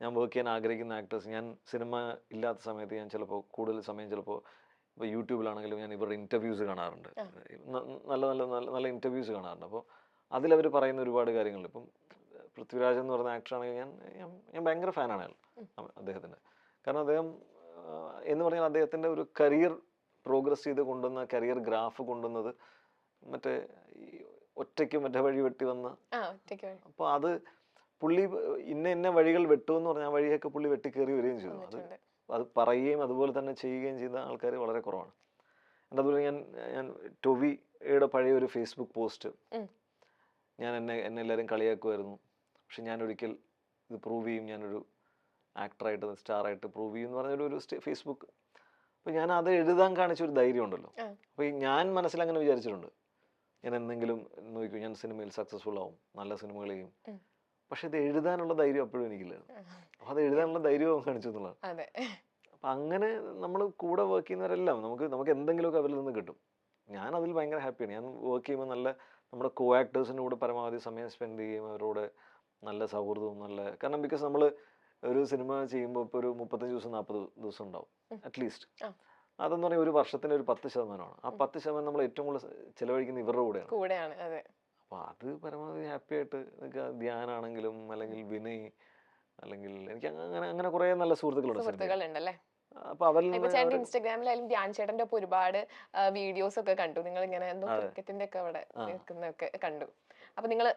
ഞാൻ വർക്ക് ചെയ്യാൻ ആഗ്രഹിക്കുന്ന ആക്ടേഴ്സ്, ഞാൻ സിനിമ ഇല്ലാത്ത സമയത്ത് ഞാൻ ചിലപ്പോൾ കൂടുതൽ സമയം ചിലപ്പോൾ ഇപ്പോൾ യൂട്യൂബിലാണെങ്കിലും ഞാൻ ഇവരുടെ ഇൻ്റർവ്യൂസ് കാണാറുണ്ട്, നല്ല നല്ല നല്ല നല്ല ഇൻ്റർവ്യൂസ് കാണാറുണ്ട്. അപ്പോൾ അതിലവർ പറയുന്ന ഒരുപാട് കാര്യങ്ങളുണ്ട്. ഇപ്പം പൃഥ്വിരാജ് എന്ന് പറയുന്ന ആക്ടറാണെങ്കിൽ ഞാൻ ഭയങ്കര ഫാനാണ് അദ്ദേഹത്തിൻ്റെ. കാരണം അദ്ദേഹം എന്ന് പറഞ്ഞാൽ അദ്ദേഹത്തിൻ്റെ ഒരു കരിയർ പ്രോഗ്രസ് ചെയ്ത് കൊണ്ടുവന്ന കരിയർ ഗ്രാഫ് കൊണ്ടുവന്നത് മറ്റേ ഒറ്റയ്ക്ക് മറ്റേ വഴി വെട്ടി വന്ന, അപ്പോൾ അത് പുള്ളി ഇന്ന വഴികൾ വെട്ടുമെന്ന് പറഞ്ഞാൽ ആ വഴിയൊക്കെ പുള്ളി വെട്ടിക്കയറി വരികയും ചെയ്തു. അത് പറയുകയും അതുപോലെ തന്നെ ചെയ്യുകയും ചെയ്യുന്ന ആൾക്കാർ വളരെ കുറവാണ്. അതുപോലെ ഞാൻ ടൊവിയുടെ പഴയ ഒരു ഫേസ്ബുക്ക് പോസ്റ്റ്, എന്നെ എല്ലാവരും കളിയാക്കുമായിരുന്നു, പക്ഷെ ഞാനൊരിക്കൽ ഇത് പ്രൂവ് ചെയ്യും, ഞാനൊരു ആക്ടറായിട്ട് സ്റ്റാറായിട്ട് പ്രൂവ് ചെയ്യും എന്ന് പറഞ്ഞൊരു ഫേസ്ബുക്ക്. അപ്പോൾ ഞാൻ അത് എഴുതാൻ കാണിച്ചൊരു ധൈര്യം ഉണ്ടല്ലോ. അപ്പോൾ ഞാൻ മനസ്സിലങ്ങനെ വിചാരിച്ചിട്ടുണ്ട്, ഞാൻ എന്തെങ്കിലും നോക്കൂ, ഞാൻ സിനിമയിൽ സക്സസ്ഫുൾ ആവും, നല്ല സിനിമകൾ ചെയ്യും. പക്ഷെ ഇത് എഴുതാനുള്ള ധൈര്യം അപ്പോഴും എനിക്കില്ലായിരുന്നു. അപ്പോൾ അത് എഴുതാനുള്ള ധൈര്യവും കാണിച്ചു എന്നുള്ളതാണ്. അപ്പം അങ്ങനെ നമ്മൾ കൂടെ വർക്ക് ചെയ്യുന്നവരെല്ലാം നമുക്ക് എന്തെങ്കിലുമൊക്കെ അവരിൽ നിന്ന് കിട്ടും. ഞാൻ അതിൽ ഭയങ്കര ഹാപ്പിയാണ്. ഞാൻ വർക്ക് ചെയ്യുമ്പോൾ നമ്മുടെ കോ ആക്ടേഴ്സിൻ്റെ കൂടെ പരമാവധി സമയം സ്പെൻഡ് ചെയ്യുകയും അവരോട് നല്ല സൗഹൃദവും കാരണം ബിക്കോസ് നമ്മൾ ഒരു സിനിമ ചെയ്യുമ്പോൾ ഇപ്പോൾ ഒരു 35 ദിവസം 40 ദിവസം ഉണ്ടാവും അറ്റ്ലീസ്റ്റ്. അതെന്ന് പറഞ്ഞാൽ ഒരു വർഷത്തിന് ഒരു 10%. ആ 10% നമ്മൾ ഏറ്റവും കൂടുതൽ ചിലവഴിക്കുന്ന ഇവരുടെ കൂടെയാണ്. അപ്പോൾ അത് പരമാവധി ഹാപ്പി ആയിട്ട് ധ്യാനാണെങ്കിലും അല്ലെങ്കിൽ വിനയ് അല്ലെങ്കിൽ എനിക്ക് അങ്ങനെ കുറേ നല്ല സുഹൃത്തുക്കളുണ്ടല്ലേ. അപ്പൊ അവരിൽ ഇൻസ്റ്റാഗ്രാമിലായാലും ധ്യാൻ ചേട്ടന്റെ ഒപ്പം ഒരുപാട് വീഡിയോസ് ഒക്കെ കണ്ടു. നിങ്ങൾ ഇങ്ങനെ എന്തോ ക്രിക്കറ്റിന്റെ ഒക്കെ അവിടെ നിൽക്കുന്നൊക്കെ കണ്ടു. അപ്പൊ നിങ്ങൾ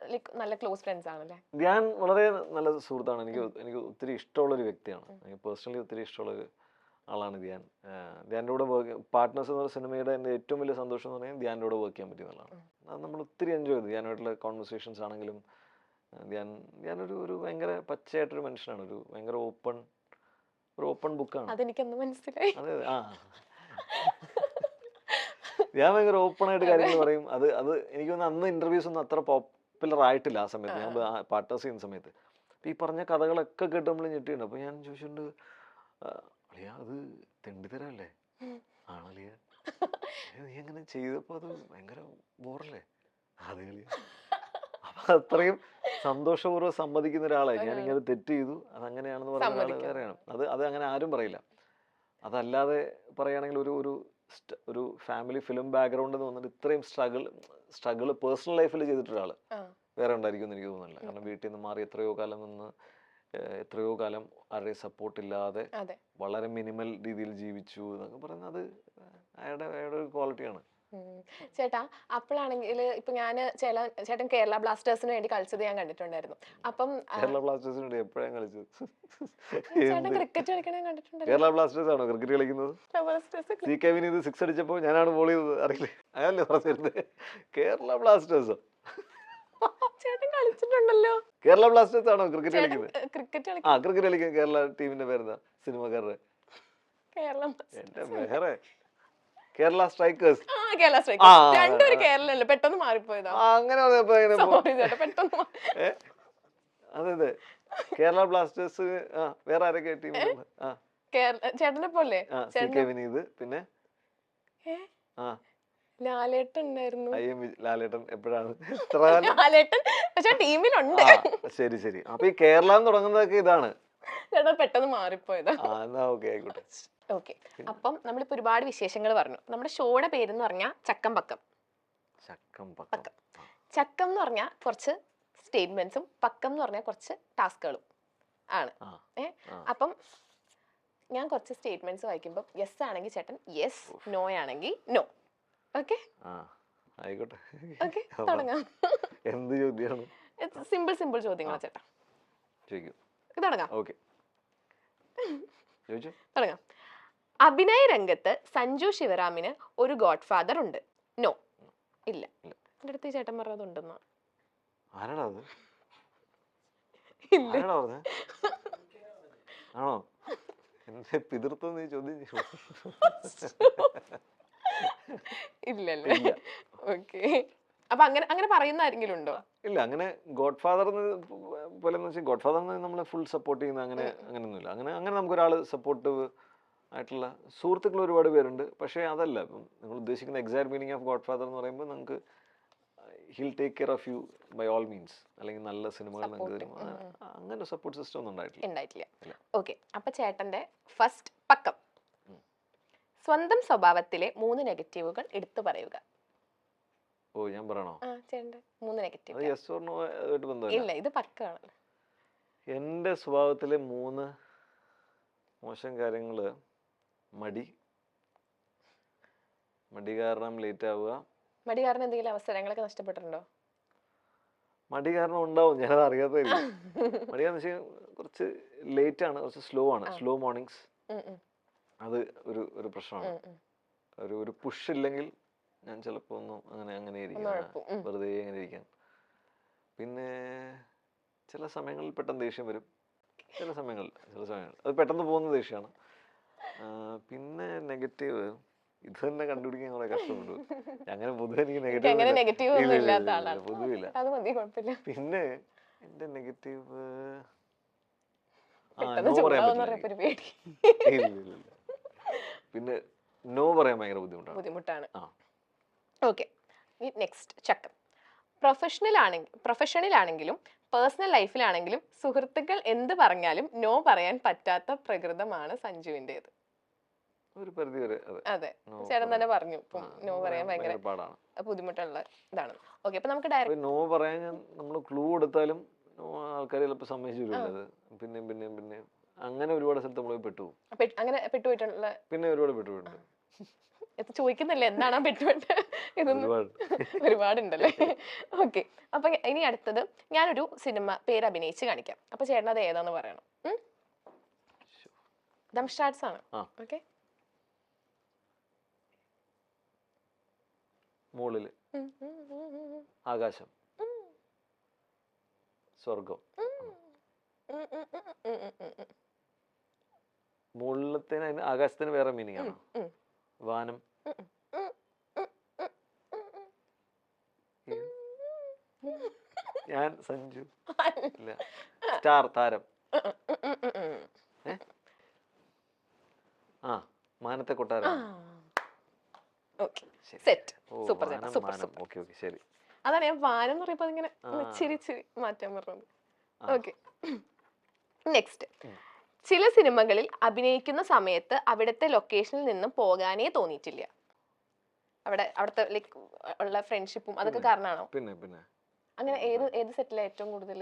നല്ല ക്ലോസ് ഫ്രണ്ട്സ് ആണല്ലേ? ധ്യാൻ വളരെ നല്ല സുഹൃത്താണ്. എനിക്ക് ഒത്തിരി ഇഷ്ടമുള്ള ഒരു വ്യക്തിയാണ്. എനിക്ക് പേഴ്സണലി ഒത്തിരി ഇഷ്ടമുള്ള ഒരു ആളാണ് ധ്യാൻ. ധ്യാൻ്റെ കൂടെ പാർട്ട്നേഴ്സ് എന്ന് പറഞ്ഞ സിനിമയുടെ എൻ്റെ ഏറ്റവും വലിയ സന്തോഷം എന്ന് പറഞ്ഞാൽ ധ്യാൻ്റെ കൂടെ വർക്ക് ചെയ്യാൻ പറ്റിയെന്നുള്ളതാണ്. അത് നമ്മൾ ഒത്തിരി എൻജോയ് ചെയ്തു. ധ്യാനായിട്ടുള്ള കോൺവെർസേഷൻസ് ആണെങ്കിലും ധ്യാനൊരു ഭയങ്കര പച്ചയായിട്ടൊരു മനുഷ്യനാണ്. ഒരു ഭയങ്കര ഓപ്പൺ ബുക്കാണ്. അതെനിക്കൊന്ന് മനസ്സിലായി. അതെ. ഞാൻ ഭയങ്കര ഓപ്പൺ ആയിട്ട് കാര്യങ്ങൾ പറയും. അത് അത് എനിക്ക് തോന്നുന്നു അന്ന് ഇന്റർവ്യൂസ് ഒന്നും അത്ര പോപ്പുലർ ആയിട്ടില്ല ആ സമയത്ത്, ഞാൻ പാർട്ടേഴ്സ് ചെയ്യുന്ന സമയത്ത്. അപ്പം ഈ പറഞ്ഞ കഥകളൊക്കെ കേട്ട് നമ്മൾ ഞെട്ടിയുണ്ട്. അപ്പോൾ ഞാൻ ചോദിച്ചിട്ടുണ്ട്, അളിയാ അത് തെണ്ടിത്തരല്ലേ? ആണല്ലേ, നീ എങ്ങനെ ചെയ്തപ്പോൾ അത് ഭയങ്കര ബോറല്ലേ? അത് കളിയാ. അപ്പം അത്രയും സന്തോഷപൂർവ്വം സമ്മതിക്കുന്ന ഒരാളായി. ഞാനിങ്ങനെ തെറ്റ് ചെയ്തു, അതങ്ങനെയാണെന്ന് പറയുന്ന ഒരാൾ വേറെയാണ്. അത് അത് അങ്ങനെ ആരും പറയില്ല. അതല്ലാതെ പറയുകയാണെങ്കിൽ ഒരു ഫാമിലി ഫിലിം ബാക്ക്ഗ്രൗണ്ട് എന്ന് വന്നിട്ട് ഇത്രയും സ്ട്രഗിൾ പേഴ്സണൽ ലൈഫിൽ ചെയ്തിട്ടൊരാൾ വേറെ ഉണ്ടായിരിക്കും എന്ന് എനിക്ക് തോന്നുന്നില്ല. കാരണം വീട്ടിൽ നിന്ന് മാറി എത്രയോ കാലം നിന്ന് എത്രയോ കാലം ആരുടെയും സപ്പോർട്ട് ഇല്ലാതെ വളരെ മിനിമൽ രീതിയിൽ ജീവിച്ചു എന്നൊക്കെ പറയുന്നത് അയാളുടെ ഒരു ക്വാളിറ്റിയാണ്. ചേട്ടാ, അപ്പോഴാണെങ്കിൽ ഇപ്പൊ ഞാന് ചേട്ടൻ കേരള ബ്ലാസ്റ്റേഴ്സിന് വേണ്ടി കളിച്ചത് ഞാൻ കണ്ടിട്ടുണ്ടായിരുന്നു. അപ്പം കേരള ബ്ലാസ്റ്റേഴ്സിന് വേണ്ടി എപ്പോഴാണ് കളിച്ചത്? ചേട്ടൻ ക്രിക്കറ്റ് കളിക്കണേ കണ്ടിട്ടുണ്ടായിരുന്നു. കേരള ബ്ലാസ്റ്റേഴ്സ് ആണോ ക്രിക്കറ്റ് കളിക്കുന്നത്? സി കെ വിനീത് 6 അടിച്ചപ്പോ ഞാനാണ് ബോൾ ചെയ്തത്, അറിയില്ലേ? അയാളല്ലേ പറഞ്ഞിരുന്നത് കേരള ബ്ലാസ്റ്റേഴ്സോ? ചേട്ടൻ കളിച്ചിട്ടുണ്ടല്ലോ. കേരള ബ്ലാസ്റ്റേഴ്സ് ആണോ ക്രിക്കറ്റ് കളിക്കുന്നത്? ക്രിക്കറ്റ് ആ ക്രിക്കറ്റ് കളിക്കാൻ കേരള ടീമിന്റെ പേരെന്താ സിനിമക്കാരുടെ? കേരളം എന്റെ വേറെ കേരള സ്ട്രൈക്കേഴ്സ്. കേരള സ്ട്രൈക്കേഴ്സ് രണ്ടുപേരും കേരളല്ലേ, പെട്ടെന്ന് മാറിപ്പോയതാ. അങ്ങനെ പറഞ്ഞപ്പോ സോറി ചേട്ടാ, പെട്ടെന്ന് അതെ അതെ കേരള ബ്ലാസ്റ്റേഴ്സ്. വേറെ ആരൊക്കെ ടീമിലുണ്ട്? ചേട്ടനെ പോലെ സി കെ വിനീത്, പിന്നെ ലാലേട്ടൻ ഉണ്ടായിരുന്നു. ലാലേട്ടൻ എപ്പോഴാണ്? ലാലേട്ടൻ പക്ഷെ ടീമിലുണ്ട്. ശരി ശരി. അപ്പൊ ഈ കേരള തുടങ്ങുന്നതൊക്കെ ഇതാണ്. ചേട്ടാ പെട്ടെന്ന് മാറിപ്പോയതാ. എന്നാ ഓക്കെ ആയിക്കോട്ടെ. ഓക്കെ, അപ്പം നമ്മളിപ്പോ ഒരുപാട് വിശേഷങ്ങൾ പറഞ്ഞു. നമ്മുടെ ഷോയുടെ പേരെന്ന് പറഞ്ഞാൽ ചക്കം പക്കം. ചക്കം എന്ന് പറഞ്ഞാൽ കുറച്ച് സ്റ്റേറ്റ്മെന്റ്സും പക്കം എന്ന് പറഞ്ഞാൽ കുറച്ച് ടാസ്കുകളും ആണ്. അപ്പം ഞാൻ കുറച്ച് സ്റ്റേറ്റ്മെന്റ്സ് വായിക്കുമ്പോൾ യെസ് ആണെങ്കിൽ ചേട്ടൻ യെസ്, നോ ആണെങ്കിൽ നോ. ഓക്കെ ആയിക്കോട്ടെ. ഓക്കെ, തുടങ്ങാം. എന്ത് ചോദ്യമാണ്? സിമ്പിൾ സിമ്പിൾ ചോദ്യങ്ങളാ ചേട്ടാ. തുടങ്ങാം. തുടങ്ങാം. അഭിനയ രംഗത്ത് സഞ്ജു ശിവറാമിന് ഒരു ഗോഡ് ഫാദർ ഉണ്ട്. നോ, ഇല്ല. എന്റെ അടുത്ത് ചേട്ടൻ പറഞ്ഞതുണ്ടെന്ന്. ആണോ? എന്റെ പിതൃത്വം നീ ചോദ്യം ഇല്ലല്ലേ? ഓക്കെ. അപ്പൊ അങ്ങനെ പറയുന്ന ആരെങ്കിലും ഉണ്ടോ? ഇല്ല, അങ്ങനെ ഗോഡ് ഫാദർ പോലെ ഗോഡ് ഫാദർ നമ്മളെ ഫുൾ സപ്പോർട്ട് ചെയ്യുന്ന അങ്ങനെയൊന്നുമില്ല. അങ്ങനെ നമുക്കൊരാൾ സപ്പോർട്ടീവ് ആയിട്ടുള്ള സുഹൃത്തുക്കൾ ഒരുപാട് പേരുണ്ട്. പക്ഷേ അതല്ല ഇപ്പം നിങ്ങൾ ഉദ്ദേശിക്കുന്ന exact meaning of godfather എന്ന് പറയുമ്പോൾ നമുക്ക് he'll take care of you by all means, അല്ലെങ്കിൽ നല്ല സിനിമകൾ നിങ്ങൾക്ക് തരും. അങ്ങനെ സപ്പോർട്ട് സിസ്റ്റം ഒന്നും ഉണ്ടായിട്ടില്ല. ഓക്കെ, അപ്പൊ ചേട്ടന്റെ ഫസ്റ്റ് പക്കം, സ്വന്തം സ്വഭാവത്തിലെ 3 നെഗറ്റീവുകൾ എടുത്തു പറയുക. ഓ, ഞാൻ പറയണോ? ചേട്ടന്റെ 3 നെഗറ്റീവ്. യെസ് ഓർ നോ ആയിട്ട് ബന്ധമില്ല. ഇല്ല, ഇത് പക്കാണ്. എൻ്റെ സ്വഭാവത്തിലെ 3 മോശം കാര്യങ്ങള്: മടി കാരണം ലേറ്റ് ആവുക. മടി കാരണം എന്തെങ്കിലും അവസരങ്ങളൊക്കെ നഷ്ടപ്പെട്ടിട്ടുണ്ടോ? മടി കാരണം ഉണ്ടാവും, ഞാനത് അറിയാത്തതായിരിക്കും. മടി കാരണം വെച്ചാൽ കുറച്ച് ലേറ്റ് ആണ്, കുറച്ച് സ്ലോ ആണ്, സ്ലോ മോർണിംഗ്സ്. അത് ഒരു പ്രശ്നമാണ്. ഒരു പുഷ് ഇല്ലെങ്കിൽ ഞാൻ ചിലപ്പോൾ ഒന്നും അങ്ങനെ ഇരിക്കും, വെറുതെ അങ്ങനെ ഇരിക്കാൻ. പിന്നെ ചില സമയങ്ങളിൽ പെട്ടെന്ന് ദേഷ്യം വരും. ചില സമയങ്ങളിൽ അത് പെട്ടെന്ന് പോകുന്ന ദേഷ്യമാണ്. പിന്നെ നെഗറ്റീവ് ഇത് തന്നെ കണ്ടുപിടിക്കാൻ കുറെ കഷ്ടപ്പെട്ടു. അങ്ങനെ പൊതുവെ എനിക്ക് നെഗറ്റീവ് പൊതുവില്ല. പിന്നെ എന്റെ നെഗറ്റീവ് നോ പറയാൻ പറ്റില്ല. പിന്നെ നോ പറയാൻ ഭയങ്കര ബുദ്ധിമുട്ടാണ്. ഓക്കെ, നെക്സ്റ്റ് ചക്കം. പ്രൊഫഷണലാണെങ്കിലും പേഴ്സണൽ ലൈഫിലാണെങ്കിലും സുഹൃത്തുക്കൾ എന്ത് പറഞ്ഞാലും നോ പറയാൻ പറ്റാത്ത പ്രകൃതമാണ് സഞ്ജുവിൻ്റെത്. ഒരു പരിധി വരെ അതെ, ചേട്ടൻ തന്നെ പറഞ്ഞു നോ പറയാൻ ഭയങ്കര ബുദ്ധിമുട്ടുള്ള ഇതാണ്. ഓക്കെ, അപ്പൊ നമുക്ക് ഡയറക്റ്റ് നോ പറയാൻ നമ്മൾ ക്ലൂ കൊടുത്താലും ആൾക്കാർ ചിലപ്പോൾ സമ്മതിച്ചില്ല. പിന്നെ അങ്ങനെ ഒരുപാട് സ്ഥലത്ത് നമ്മൾ പെട്ടുപോകും. അങ്ങനെ പെട്ടുപോയിട്ടുള്ള പിന്നെ ഒരുപാട് പെട്ടുപോയിട്ടുണ്ട്. ചോദിക്കുന്നില്ല എന്താണ് പെട്ടുപോയിട്ട്, ഇതൊന്നും ഒരുപാടുണ്ടല്ലേ. ഓക്കെ, അപ്പൊ ഇനി അടുത്തത് ഞാനൊരു സിനിമ പേര് അഭിനയിച്ച് കാണിക്കാം. അപ്പൊ ചേട്ടൻ അത് ഏതാന്ന് പറയണം. ദം സ്റ്റാർട്ട്സ് ആണ്. ഓക്കെ, മുകളില് ആകാശം, സ്വർഗം. മുകളിലത്തേന് ആകാശത്തിന് വേറെ മീനിങ് ആണ്. വാനം, ഞാൻ സഞ്ജു ഇല്ല. സ്റ്റാർ താരം. ആ മാനത്തെ കൊട്ടാരം. Okay set. ഓ സൂപ്പർ മാനം സൂപ്പർ മാനം. സൂപ്പർ. ഓക്കെ ഓക്കെ ശരി. അതാണ് ഞാൻ വാനം എന്ന് പറയുമ്പോൾ ഇങ്ങനെ ചിരി ചിരി മാറ്റാൻ പറഞ്ഞത്. Okay next. ചില സിനിമകളിൽ അഭിനയിക്കുന്ന സമയത്ത് അവിടുത്തെ ലൊക്കേഷനിൽ നിന്നും പോകാനേ തോന്നിയിട്ടില്ല. അവിടുത്തെ ലൈക്ക് ഉള്ള ഫ്രണ്ട്ഷിപ്പും അതൊക്കെ കാരണമാണോ? പിന്നെ പിന്നെ അങ്ങനെ ഏത് സെറ്റിലാണ് ഏറ്റവും കൂടുതൽ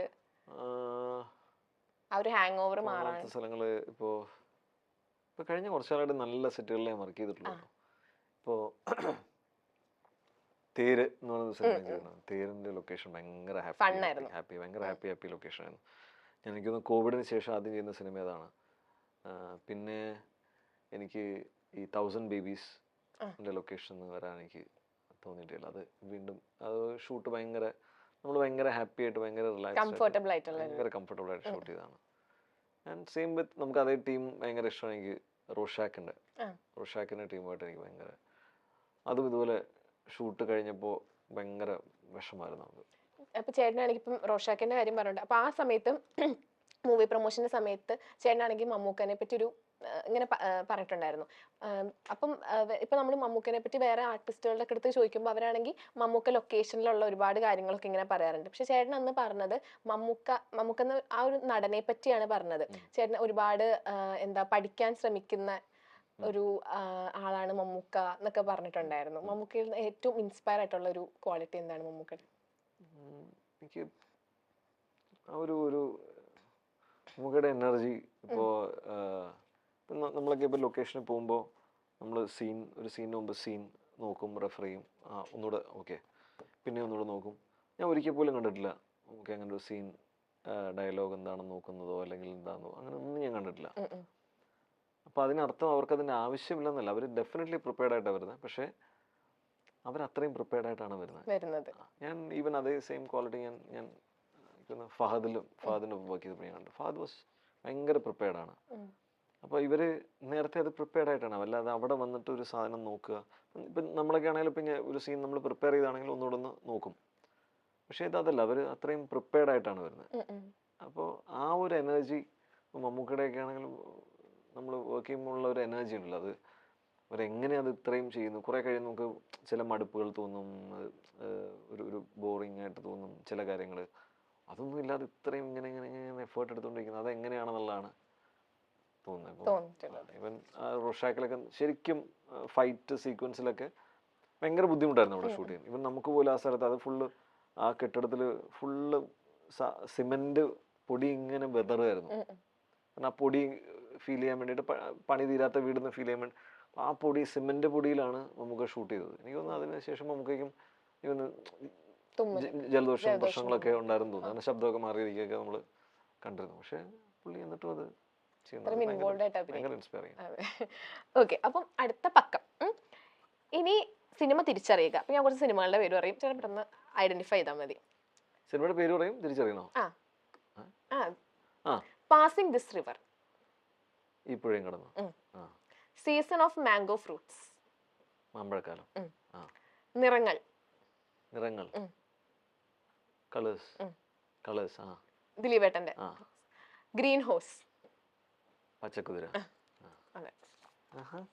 ആ ഒരു ഹാങ് ഓവർ മാറാൻ? സ്ഥലങ്ങള് ഇപ്പോ കഴിഞ്ഞ കുറച്ചാളായിട്ട് നല്ല സെറ്റുകളിൽ ഞാൻ വർക്ക് ചെയ്തിട്ടുള്ളൂ. ഇപ്പോ തേര് എന്ന് പറയുന്ന സിനിമ ചെയ്തിട്ടുണ്ട്. തേരിന്റെ ലൊക്കേഷൻ ഭയങ്കര ഹാപ്പി ലൊക്കേഷൻ ആയിരുന്നു. ഞാൻ എനിക്ക് തോന്നുന്നു കോവിഡിന് ശേഷം ആദ്യം ചെയ്യുന്ന സിനിമ അതാണ്. പിന്നെ എനിക്ക് ഈ 1000 Babies ലൊക്കേഷൻ വരാൻ എനിക്ക് തോന്നിയിട്ടില്ല. അത് വീണ്ടും അത് ഷൂട്ട് ഭയങ്കര ഹാപ്പി ആയിട്ട് ഭയങ്കര കംഫർട്ടബിൾ ആയിട്ട് ഷൂട്ട് ചെയ്തതാണ്. ആൻഡ് സെയിം വിത്ത് നമുക്ക് അതേ ടീം ഭയങ്കര ഇഷ്ടമാണ് എനിക്ക്. റോഷാക്കിന്റെ ടീമായിട്ട് എനിക്ക് ഭയങ്കര അതും ഇതുപോലെ ഷൂട്ട് കഴിഞ്ഞപ്പോൾ ഭയങ്കര വിഷമായിരുന്നു നമുക്ക്. അപ്പൊ ചേട്ടനാണെങ്കിൽ ഇപ്പം റോഷാക്കിന്റെ കാര്യം പറഞ്ഞിട്ടുണ്ട്. അപ്പൊ ആ സമയത്ത് മൂവി പ്രൊമോഷന്റെ സമയത്ത് ചേട്ടനാണെങ്കിൽ മമ്മൂക്കനെ പറ്റി ഒരു ഇങ്ങനെ പറഞ്ഞിട്ടുണ്ടായിരുന്നു. അപ്പം ഇപ്പൊ നമ്മൾ മമ്മൂക്കനെ പറ്റി വേറെ ആർട്ടിസ്റ്റുകളുടെ അടുത്ത് ചോദിക്കുമ്പോൾ അവരാണെങ്കിൽ മമ്മൂക്ക ലൊക്കേഷനിലുള്ള ഒരുപാട് കാര്യങ്ങളൊക്കെ ഇങ്ങനെ പറയാറുണ്ട്. പക്ഷെ ചേട്ടൻ അന്ന് പറഞ്ഞത് മമ്മൂക്ക എന്ന ആ ഒരു നടനെ പറ്റിയാണ് പറഞ്ഞത്. ചേട്ടൻ ഒരുപാട് എന്താ പഠിക്കാൻ ശ്രമിക്കുന്ന ഒരു ആളാണ് മമ്മൂക്ക എന്നൊക്കെ പറഞ്ഞിട്ടുണ്ടായിരുന്നു. മമ്മൂക്കയിൽ ഏറ്റവും ഇൻസ്പയർ ആയിട്ടുള്ള ഒരു ക്വാളിറ്റി എന്താണ് മമ്മൂക്കയുടെ? എനിക്ക് മമ്മൂക്കയുടെ എനർജി. ഇപ്പോൾ നമ്മളൊക്കെ ഇപ്പോൾ ലൊക്കേഷനിൽ പോകുമ്പോൾ നമ്മൾ ഒരു സീനിന് മുമ്പ് സീൻ നോക്കും, റെഫർ ചെയ്യും, ഒന്നുകൂടെ ഓക്കെ, പിന്നെ ഒന്നുകൂടെ നോക്കും. ഞാൻ ഒരിക്കൽ പോലും കണ്ടിട്ടില്ല നമുക്ക് അങ്ങനെ ഒരു സീൻ ഡയലോഗ് എന്താണെന്ന് നോക്കുന്നതോ അല്ലെങ്കിൽ എന്താണെന്നോ അങ്ങനെ ഒന്നും ഞാൻ കണ്ടിട്ടില്ല. അപ്പോൾ അതിനർത്ഥം അവർക്കതിൻ്റെ ആവശ്യമില്ലെന്നല്ല. അവർ ഡെഫിനറ്റ്ലി പ്രിപ്പയർഡ് ആയിട്ടാണ് വരുന്നത്. പക്ഷേ അവരത്രയും പ്രിപ്പയർഡ് ആയിട്ടാണ് വരുന്നത്. ഞാൻ ഈവൻ അതേ സെയിം ക്വാളിറ്റി ഞാൻ ഫഹദിന്റെ വർക്ക് ചെയ്തപ്പോൾ ഞാൻ കണ്ടു. ഫഹദ് വാസ് ഭയങ്കര പ്രിപ്പയർഡ് ആണ്. അപ്പോൾ ഇവര് നേരത്തെ അത് പ്രിപ്പയർഡ് ആയിട്ടാണ്. അല്ലാതെ അവിടെ വന്നിട്ട് ഒരു സാധനം നോക്കുക. ഇപ്പം നമ്മളൊക്കെ ആണെങ്കിലും പിന്നെ ഒരു സീൻ നമ്മൾ പ്രിപ്പയർ ചെയ്താണെങ്കിലും ഒന്നുകൂടെ ഒന്ന് നോക്കും. പക്ഷേ ഇതല്ല, അവർ അത്രയും പ്രിപ്പയർഡ് ആയിട്ടാണ് വരുന്നത്. അപ്പോൾ ആ ഒരു എനർജി മമ്മൂക്കയുടെയൊക്കെ ആണെങ്കിലും നമ്മൾ വർക്ക് ചെയ്യുമ്പോൾ ഉള്ള ഒരു എനർജി ഉണ്ടല്ലോ, അത് അവരെങ്ങനെ അത് ഇത്രയും ചെയ്യുന്നു. കുറേ കഴിയും നമുക്ക് ചില മടുപ്പുകൾ തോന്നും, ഒരു ബോറിംഗ് ആയിട്ട് തോന്നും ചില കാര്യങ്ങൾ. അതൊന്നും ഇല്ലാതെ ഇത്രയും ഇങ്ങനെ എഫേർട്ട് എടുത്തുകൊണ്ടിരിക്കുന്നത് അതെങ്ങനെയാണെന്നുള്ളതാണ് തോന്നുന്നത്. ഇവൻ റോഷാക്കിലൊക്കെ ശരിക്കും ഫൈറ്റ് സീക്വൻസിലൊക്കെ ഭയങ്കര ബുദ്ധിമുട്ടായിരുന്നു അവിടെ ഷൂട്ട് ചെയ്യുന്നത്. ഇവൻ നമുക്ക് പോലും ആ സ്ഥലത്ത് അത് ഫുള്ള് ആ കെട്ടിടത്തിൽ ഫുള്ള് സിമെന്റ് പൊടി ഇങ്ങനെ വെതറുമായിരുന്നു. കാരണം ആ പൊടി ഫീൽ ചെയ്യാൻ വേണ്ടിയിട്ട്, പണി തീരാത്ത വീടെന്ന് ഫീൽ ചെയ്യാൻ വേണ്ടി ആ പൊടി സിമെന്റ് പൊടിയിലാണ് നമുക്ക് ഷൂട്ട് ചെയ്തത്. എനിക്ക് തോന്നുന്നു അതിനുശേഷം നമുക്കും ജലദോഷം പ്രശ്നങ്ങളൊക്കെ ഉണ്ടായിരുന്നു തോന്നുന്നു. അങ്ങനെ ശബ്ദമൊക്കെ മാറിയിരിക്കുകയൊക്കെ നമ്മൾ കണ്ടിരുന്നു. പക്ഷെ പുള്ളി എന്നിട്ടും അത് ഭയങ്കര ഇൻസ്പയറിംഗ്. ഓക്കെ, അപ്പം അടുത്ത പക്കം ഇനി സിനിമ തിരിച്ചറിയുക. അപ്പൊ ഞാൻ കുറച്ച് സിനിമകളുടെ പേര് പറയും, ചില പെട്ടെന്ന് ഐഡന്റിഫൈ ചെയ്താൽ മതി. സിനിമയുടെ പേര് പറയും, തിരിച്ചറിയണോ? പാസിംഗ് ദിസ് റിവർ, ഈ പുഴയും കടന്നു, സീസൺ ഓഫ് മാംഗോ ഫ്രൂട്ട്സ്, മാമ്പഴക്കാലം, നിറങ്ങൾ, കളേഴ്സ്, ദിലീപേട്ടന്റെ ഗ്രീൻ ഹോസ്, പച്ചക്കുതിര.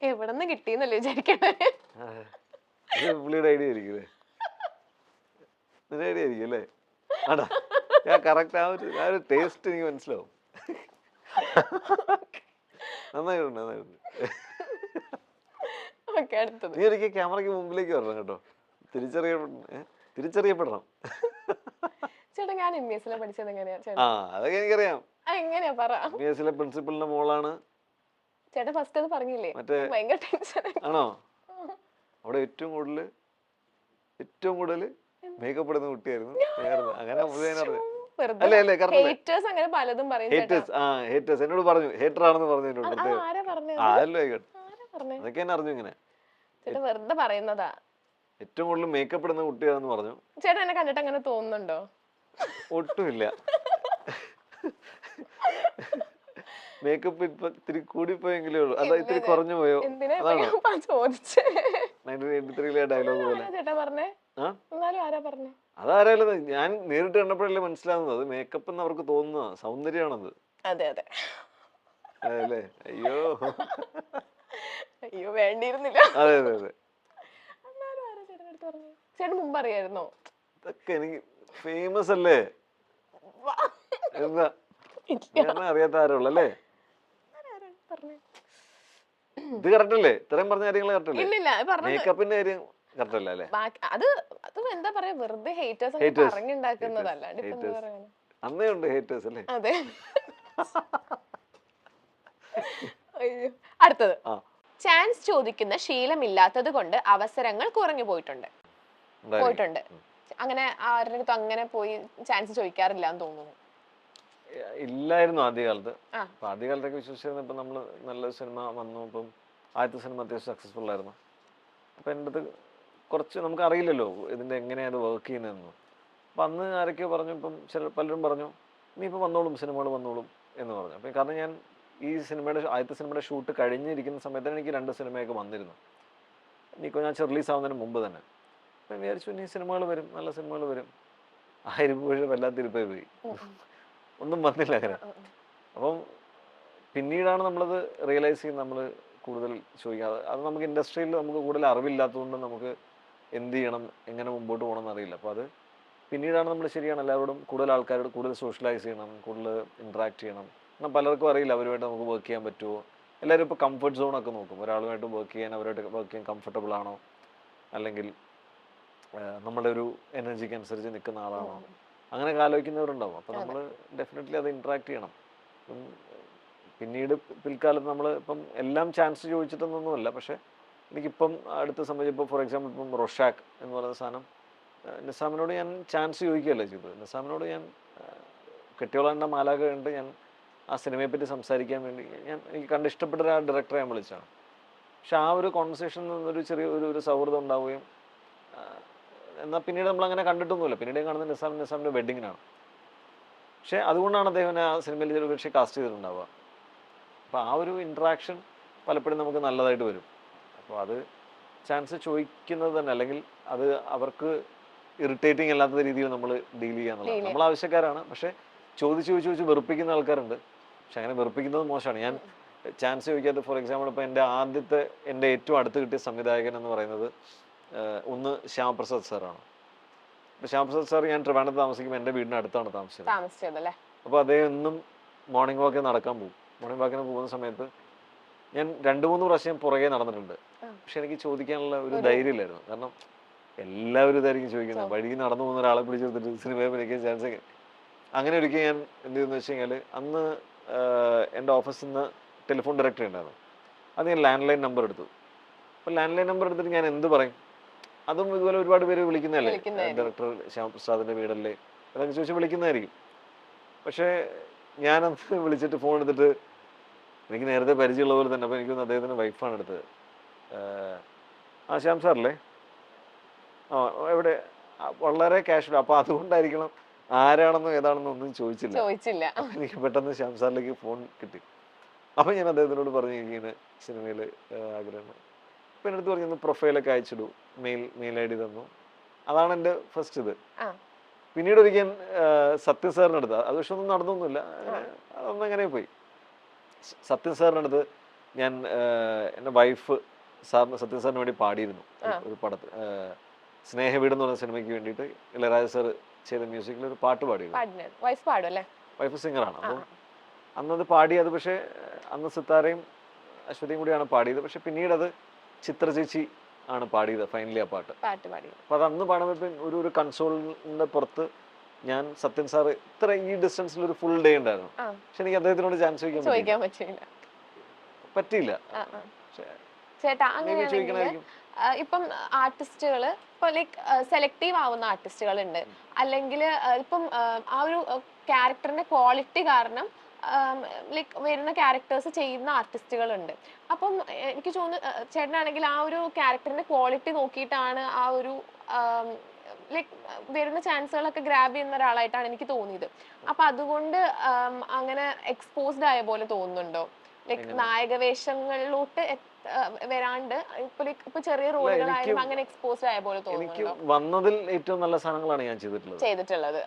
എവിടെന്ന് കിട്ടിയെന്നല്ലേ വിചാരിക്കണേ? പുള്ളിയുടെ ഐഡിയ ആയിരിക്കും അല്ലേ? ആടാ, ഞാൻ കറക്റ്റ് ആ ഒരു ടേസ്റ്റ് എനിക്ക് മനസ്സിലാവും. നന്നായിട്ടുണ്ട്. നീ ഒരിക്കൽ ക്യാമറയ്ക്ക് മുമ്പിലേക്ക് വരണം കേട്ടോ, തിരിച്ചറിയപ്പെടണം. ചേട്ടാ, ഞാൻ MSc പഠിച്ചത് എങ്ങനെയാ? അതൊക്കെ എനിക്കറിയാം. എങ്ങനെയാ പറ? MSc പ്രിൻസിപ്പലിന്റെ മോളാണ്. ചേട്ടാ ഫസ്റ്റ് അത് പറഞ്ഞില്ലേ? ഭയങ്കര ടെൻഷൻ ആണോ? അവിടെ ഏറ്റവും കൂടുതൽ മേക്കപ്പ് ഇടുന്ന കുട്ടിയായിരുന്നു. അങ്ങനെ അങ്ങനെ പലതും എന്നോട് പറഞ്ഞു, ഹേറ്റർ ആണെന്ന് പറഞ്ഞു. അതൊക്കെ എന്നെ അറിഞ്ഞു. ഇങ്ങനെ ചേട്ടാ വെറുതെ പറയുന്നതാ. ഏറ്റവും കൂടുതൽ മേക്കപ്പ് ഇടുന്ന കുട്ടിയാണെന്ന് പറഞ്ഞു. ചേട്ടാ എന്നെ കണ്ടിട്ട് അങ്ങനെ തോന്നുന്നുണ്ടോ? ഒട്ടുമില്ല. മേക്കപ്പ് ഇപ്പൊ ഇത്തിരി കൂടിപ്പോയെങ്കിലേ ഉള്ളൂ. അതാ ഇത്തിരി കുറഞ്ഞു പോയോ? ചോദിച്ചേ 1983 ഡയലോഗ് പോലെ. ചേട്ടാ പറഞ്ഞേ, എന്നാലും ആരാ പറഞ്ഞേ? അതാരായാലും ഞാൻ നേരിട്ട് കണ്ടപ്പോഴല്ലേ മനസ്സിലാവുന്നത്, അത് മേക്കപ്പ് എന്ന് അവർക്ക് തോന്നുന്ന സൗന്ദര്യമാണത്. അതെ അതെ. അല്ലേ? അയ്യോ. അയ്യോ വേണ്ടിയിരുന്നില്ല. അതെ അതെ അതെ. എന്നാലും ആരാ ചേട്ടൻ്റെ അടുത്ത് പറഞ്ഞു? ചേട്ടൻ മുമ്പ് അറിയായിരുന്നോ? ഇതൊക്കെ എനിക്ക് ഫേമസ് അല്ലേ? വാ. എന്താ ഞാൻ അറിയാത്ത ആരുള്ളൂ അല്ലേ? ആരാ പറഞ്ഞേ? ഇത് കറക്റ്റ് അല്ലേ? ഇത്രയും പറഞ്ഞ കാര്യങ്ങൾ കറക്റ്റ് അല്ലേ? ഇല്ലില്ല പറഞ്ഞത് മേക്കപ്പിന്റെ കാര്യം കറക്റ്റ് അല്ല അല്ലേ? അത് അത് എന്താ പറയാ, വെറുതെ ഹേറ്റേഴ്സ് Haters. പറഞ്ഞുണ്ടാക്കുന്നതല്ല. ഇപ്പൊ എന്താ Haters. പറയാ? അന്നേ ഉണ്ട് ഹേറ്റേഴ്സ് അല്ലേ? അതെ. അയ്യോ. അടുത്തത്, ആ ചാൻസ് ചോദിക്കുന്ന ശീലമില്ലാത്തത് കൊണ്ട് അവസരങ്ങൾ കുറഞ്ഞു പോയിട്ടുണ്ട്. പോയിട്ടുണ്ട്. അങ്ങനെ ആരുടെ അടുത്തും അങ്ങനെ പോയി ചാൻസ് ചോദിക്കാറില്ല എന്ന് തോന്നുന്നു. ഇല്ലായിരുന്നു ആദ്യകാലത്ത്. ആ. അപ്പൊ ആദ്യകാലത്തൊക്കെ വിശ്വസിച്ചിരുന്നു. ഇപ്പൊ നമ്മള് നല്ലൊരു സിനിമ വന്നു, ഇപ്പം ആദ്യത്തെ സിനിമ അത്യാവശ്യം സക്സസ്ഫുൾ ആയിരുന്നു. അപ്പൊ എൻ്റെ അടുത്ത് കുറച്ച് നമുക്ക് അറിയില്ലല്ലോ ഇതിന്റെ എങ്ങനെയാണ് അത് വർക്ക് ചെയ്യുന്നതെന്ന്. അപ്പൊ അന്ന് ആരൊക്കെയോ പറഞ്ഞു, ഇപ്പം പലരും പറഞ്ഞു നീ ഇപ്പം വന്നോളും, സിനിമകൾ വന്നോളും എന്ന് പറഞ്ഞു. അപ്പം കാരണം ഞാൻ ഈ ആദ്യത്തെ സിനിമയുടെ ഷൂട്ട് കഴിഞ്ഞിരിക്കുന്ന സമയത്ത് എനിക്ക് 2 സിനിമയൊക്കെ വന്നിരുന്നു. ഞാൻ റിലീസ് ആവുന്നതിന് മുമ്പ് തന്നെ. അപ്പം വിചാരിച്ചു ഇനി സിനിമകൾ വരും, നല്ല സിനിമകൾ വരും. ആയിരിക്കും വല്ലാത്തിരിപ്പായി പോയി, ഒന്നും വന്നില്ല അങ്ങനെ. അപ്പം പിന്നീടാണ് നമ്മളത് റിയലൈസ് ചെയ്ത് നമ്മൾ കൂടുതൽ ചോദിക്കാതെ. അത് നമുക്ക് ഇൻഡസ്ട്രിയിൽ നമുക്ക് കൂടുതൽ അറിവില്ലാത്തതുകൊണ്ട് നമുക്ക് എന്ത് ചെയ്യണം, എങ്ങനെ മുമ്പോട്ട് പോകണം എന്നറിയില്ല. അപ്പോൾ അത് പിന്നീടാണ് നമ്മൾ ശരിയാണ് എല്ലാവരോടും കൂടുതൽ ആൾക്കാരോട് കൂടുതൽ സോഷ്യലൈസ് ചെയ്യണം, കൂടുതൽ ഇൻട്രാക്ട് ചെയ്യണം. എന്നാൽ പലർക്കും അറിയില്ല അവരുമായിട്ട് നമുക്ക് വർക്ക് ചെയ്യാൻ പറ്റുമോ. എല്ലാവരും ഇപ്പോൾ കംഫർട്ട് സോണൊക്കെ നോക്കും, ഒരാളുമായിട്ട് വർക്ക് ചെയ്യാൻ അവരുമായിട്ട് വർക്ക് ചെയ്യാൻ കംഫർട്ടബിൾ ആണോ, അല്ലെങ്കിൽ നമ്മുടെ ഒരു എനർജിക്ക് അനുസരിച്ച് നിൽക്കുന്ന ആളാണോ, അങ്ങനെയൊക്കെ ആലോചിക്കുന്നവരുണ്ടാവും. അപ്പോൾ നമ്മൾ ഡെഫിനറ്റ്ലി അത് ഇൻട്രാക്ട് ചെയ്യണം. പിന്നീട് പിൽക്കാലത്ത് നമ്മൾ ഇപ്പം എല്ലാം ചാൻസ് ചോദിച്ചിട്ടൊന്നുമല്ല, പക്ഷേ എനിക്കിപ്പം അടുത്ത സമയത്ത് ഇപ്പോൾ ഫോർ എക്സാമ്പിൾ ഇപ്പം റൊഷാക്ക് എന്ന് പറയുന്ന സാധനം നിസാമിനോട് ഞാൻ ചാൻസ് ചോദിക്കുകയല്ലേ ചെയ്തത്. നിസാമിനോട് ഞാൻ കെട്ടിയോളാണ്ട മാലാക കണ്ട് ഞാൻ ആ സിനിമയെപ്പറ്റി സംസാരിക്കാൻ വേണ്ടി എനിക്ക് കണ്ട് ഇഷ്ടപ്പെട്ട ആ ഡയറക്ടറെ ഞാൻ വിളിച്ചാണ്. പക്ഷെ ആ ഒരു കോൺവെർസേഷനിൽ നിന്നൊരു ചെറിയ ഒരു സൗഹൃദം ഉണ്ടാവുകയും എന്നാൽ പിന്നീട് നമ്മളങ്ങനെ കണ്ടിട്ടൊന്നുമില്ല. പിന്നീട് കാണുന്നത് നിസാമിൻ്റെ വെഡ്ഡിങ്ങിനാണ്. പക്ഷേ അതുകൊണ്ടാണ് അദ്ദേഹം ആ സിനിമയിൽ ഒരു പക്ഷേ കാസ്റ്റ് ചെയ്തിട്ടുണ്ടാവുക. അപ്പോൾ ആ ഒരു ഇൻട്രാക്ഷൻ പലപ്പോഴും നമുക്ക് നല്ലതായിട്ട് വരും. അപ്പോൾ അത് ചാൻസ് ചോദിക്കുന്നത് തന്നെ, അല്ലെങ്കിൽ അത് അവർക്ക് ഇറിറ്റേറ്റിംഗ് അല്ലാത്ത രീതിയിൽ നമ്മൾ ഡീൽ ചെയ്യാന്നുള്ളത്. നമ്മൾ ആവശ്യക്കാരാണ്, പക്ഷേ ചോദിച്ച് വെറുപ്പിക്കുന്ന ആൾക്കാരുണ്ട്. പക്ഷെ അങ്ങനെ വെറുപ്പിക്കുന്നത് മോശമാണ്. ഞാൻ ചാൻസ് ചോദിക്കാത്ത ഫോർ എക്സാമ്പിൾ ഇപ്പോൾ എൻ്റെ ഏറ്റവും അടുത്ത് കിട്ടിയ സംവിധായകൻ എന്ന് പറയുന്നത് ഒന്ന് ശ്യാമപ്രസാദ് സാറാണ്. അപ്പോൾ ശ്യാമപ്രസാദ് സാർ ഞാൻ ട്രിവാൻഡ്രത്ത് താമസിക്കുമ്പോൾ എൻ്റെ വീടിന് അടുത്താണ് താമസിച്ചത്. അപ്പോൾ അദ്ദേഹം എന്നും മോർണിംഗ് വാക്കിന് നടക്കാൻ പോകും. മോർണിംഗ് വാക്കിന് പോകുന്ന സമയത്ത് ഞാൻ 2-3 പ്രാവശ്യം പുറകെ നടന്നിട്ടുണ്ട്. പക്ഷെ എനിക്ക് ചോദിക്കാനുള്ള ഒരു ധൈര്യമില്ലായിരുന്നു. കാരണം എല്ലാവരും ഇതായിരിക്കും ചോദിക്കുന്നത്. വഴിക്ക് നടന്നു പോകുന്ന ഒരാളെ പിടിച്ചെടുത്തിട്ട് സിനിമയെ വിളിക്കാൻ ചാൻസ്. അങ്ങനെ ഒരിക്കൽ ഞാൻ എന്ത് ചെയ്തെന്ന് വെച്ച് കഴിഞ്ഞാൽ, അന്ന് എൻ്റെ ഓഫീസിൽ നിന്ന് ടെലിഫോൺ ഡയറക്ടർ ഉണ്ടായിരുന്നു. അത് ഞാൻ ലാൻഡ് ലൈൻ നമ്പർ എടുത്തു. അപ്പോൾ ലാൻഡ് ലൈൻ നമ്പർ എടുത്തിട്ട് ഞാൻ എന്ത് പറയും, അതും ഇതുപോലെ ഒരുപാട് പേര് വിളിക്കുന്നതല്ലേ, ഡയറക്ടർ ശ്യാമപ്രസാദിൻ്റെ വീടല്ലേ അതൊക്കെ ചോദിച്ച് വിളിക്കുന്നതായിരിക്കും. പക്ഷേ ഞാനന്ന് വിളിച്ചിട്ട് ഫോൺ എടുത്തിട്ട് എനിക്ക് നേരത്തെ പരിചയമുള്ള പോലെ തന്നെ, അപ്പോൾ എനിക്കൊന്ന് അദ്ദേഹത്തിൻ്റെ വൈഫാണ് എടുത്തത്. ആ ശ്യാം സാറല്ലേ, ആ എവിടെ, വളരെ കാഷ്വൽ. അപ്പോൾ അതുകൊണ്ടായിരിക്കണം ആരാണെന്നോ ഏതാണെന്നോ ഒന്നും ചോദിച്ചില്ല. എനിക്ക് പെട്ടെന്ന് ശ്യാം സാറിലേക്ക് ഫോൺ കിട്ടി. അപ്പം ഞാൻ അദ്ദേഹത്തിനോട് പറഞ്ഞു ഇങ്ങനെ സിനിമയിൽ ആഗ്രഹമാണ്. അപ്പം എൻ്റെ അടുത്ത് പറഞ്ഞു പ്രൊഫൈലൊക്കെ അയച്ചിടൂ, മെയിൽ ഐ ഡി തന്നു. അതാണ് എൻ്റെ ഫസ്റ്റ് ഇത്. പിന്നീട് ഒരിക്കൽ സത്യൻ സാറിൻ്റെ അടുത്ത്, അത് പക്ഷെ ഒന്നും നടന്നൊന്നുമില്ല, അതൊന്നും അങ്ങനെ പോയി. സത്യൻ സാറിൻ്റെ അടുത്ത് ഞാൻ എൻ്റെ വൈഫ് സത്യൻ സാറിന് വേണ്ടി പാടിയിരുന്നു ഒരു പടത്തിൽ, സ്നേഹവീട് എന്ന് പറയുന്ന സിനിമയ്ക്ക് വേണ്ടിയിട്ട് ഇളയരാജ സാർ ചെയ്ത മ്യൂസിക്കിൽ ഒരു പാട്ട് പാടിയിരുന്നു. വൈഫ് സിംഗറാണ്. അപ്പം അന്നത് പാടിയത്, പക്ഷേ അന്ന് സിത്താരയും അശ്വതിയും കൂടിയാണ് പാടിയത്. പക്ഷെ പിന്നീട് അത് ചിത്ര ചേച്ചി ആണ് പാടിയത് ഫൈനലി ആ പാട്ട്. അപ്പോൾ അത് അന്ന് പാടുമ്പോൾ ഒരു കൺസോളിൻ്റെ പുറത്ത് ഞാൻ സത്യൻ സാർ ഇത്ര ഈ ഡിസ്റ്റൻസിൽ ഒരു ഫുൾ ഡേ ഉണ്ടായിരുന്നു. പക്ഷെ എനിക്ക് അദ്ദേഹത്തിനോട് ചാൻസ് ചോദിക്കാൻ പറ്റിയില്ല. ചേട്ടാ അങ്ങനെയാണെങ്കിൽ ഇപ്പം ആർട്ടിസ്റ്റുകൾ ഇപ്പൊ ലൈക്ക് സെലക്റ്റീവ് ആവുന്ന ആർട്ടിസ്റ്റുകൾ ഉണ്ട്, അല്ലെങ്കിൽ ഇപ്പം ആ ഒരു ക്യാരക്ടറിന്റെ ക്വാളിറ്റി കാരണം ലൈക്ക് വരുന്ന ക്യാരക്ടേഴ്സ് ചെയ്യുന്ന ആർട്ടിസ്റ്റുകളുണ്ട്. അപ്പം എനിക്ക് തോന്നുന്നു ചേട്ടനാണെങ്കിൽ ആ ഒരു ക്യാരക്ടറിന്റെ ക്വാളിറ്റി നോക്കിയിട്ടാണ് ആ ഒരു ലൈക്ക് വരുന്ന ചാൻസുകളൊക്കെ ഗ്രാബ് ചെയ്യുന്ന ഒരാളായിട്ടാണ് എനിക്ക് തോന്നിയത്. അപ്പൊ അതുകൊണ്ട് അങ്ങനെ എക്സ്പോസ്ഡ് ആയ പോലെ തോന്നുന്നുണ്ടോ? ലൈക് നായക വേഷങ്ങളിലോട്ട് വരാണ്ട് ഇപ്പൊ ചെറിയ റോളുകളായാലും അങ്ങനെ എക്സ്പോസ്ഡ് ആയ പോലെ എനിക്ക് തോന്നുന്നുണ്ടോ വന്നതിൽ ഏറ്റവും നല്ല സാധനങ്ങളാണ് ഞാൻ ചെയ്തിട്ടുള്ളത്. ചെയ്തിട്ടുള്ളത്?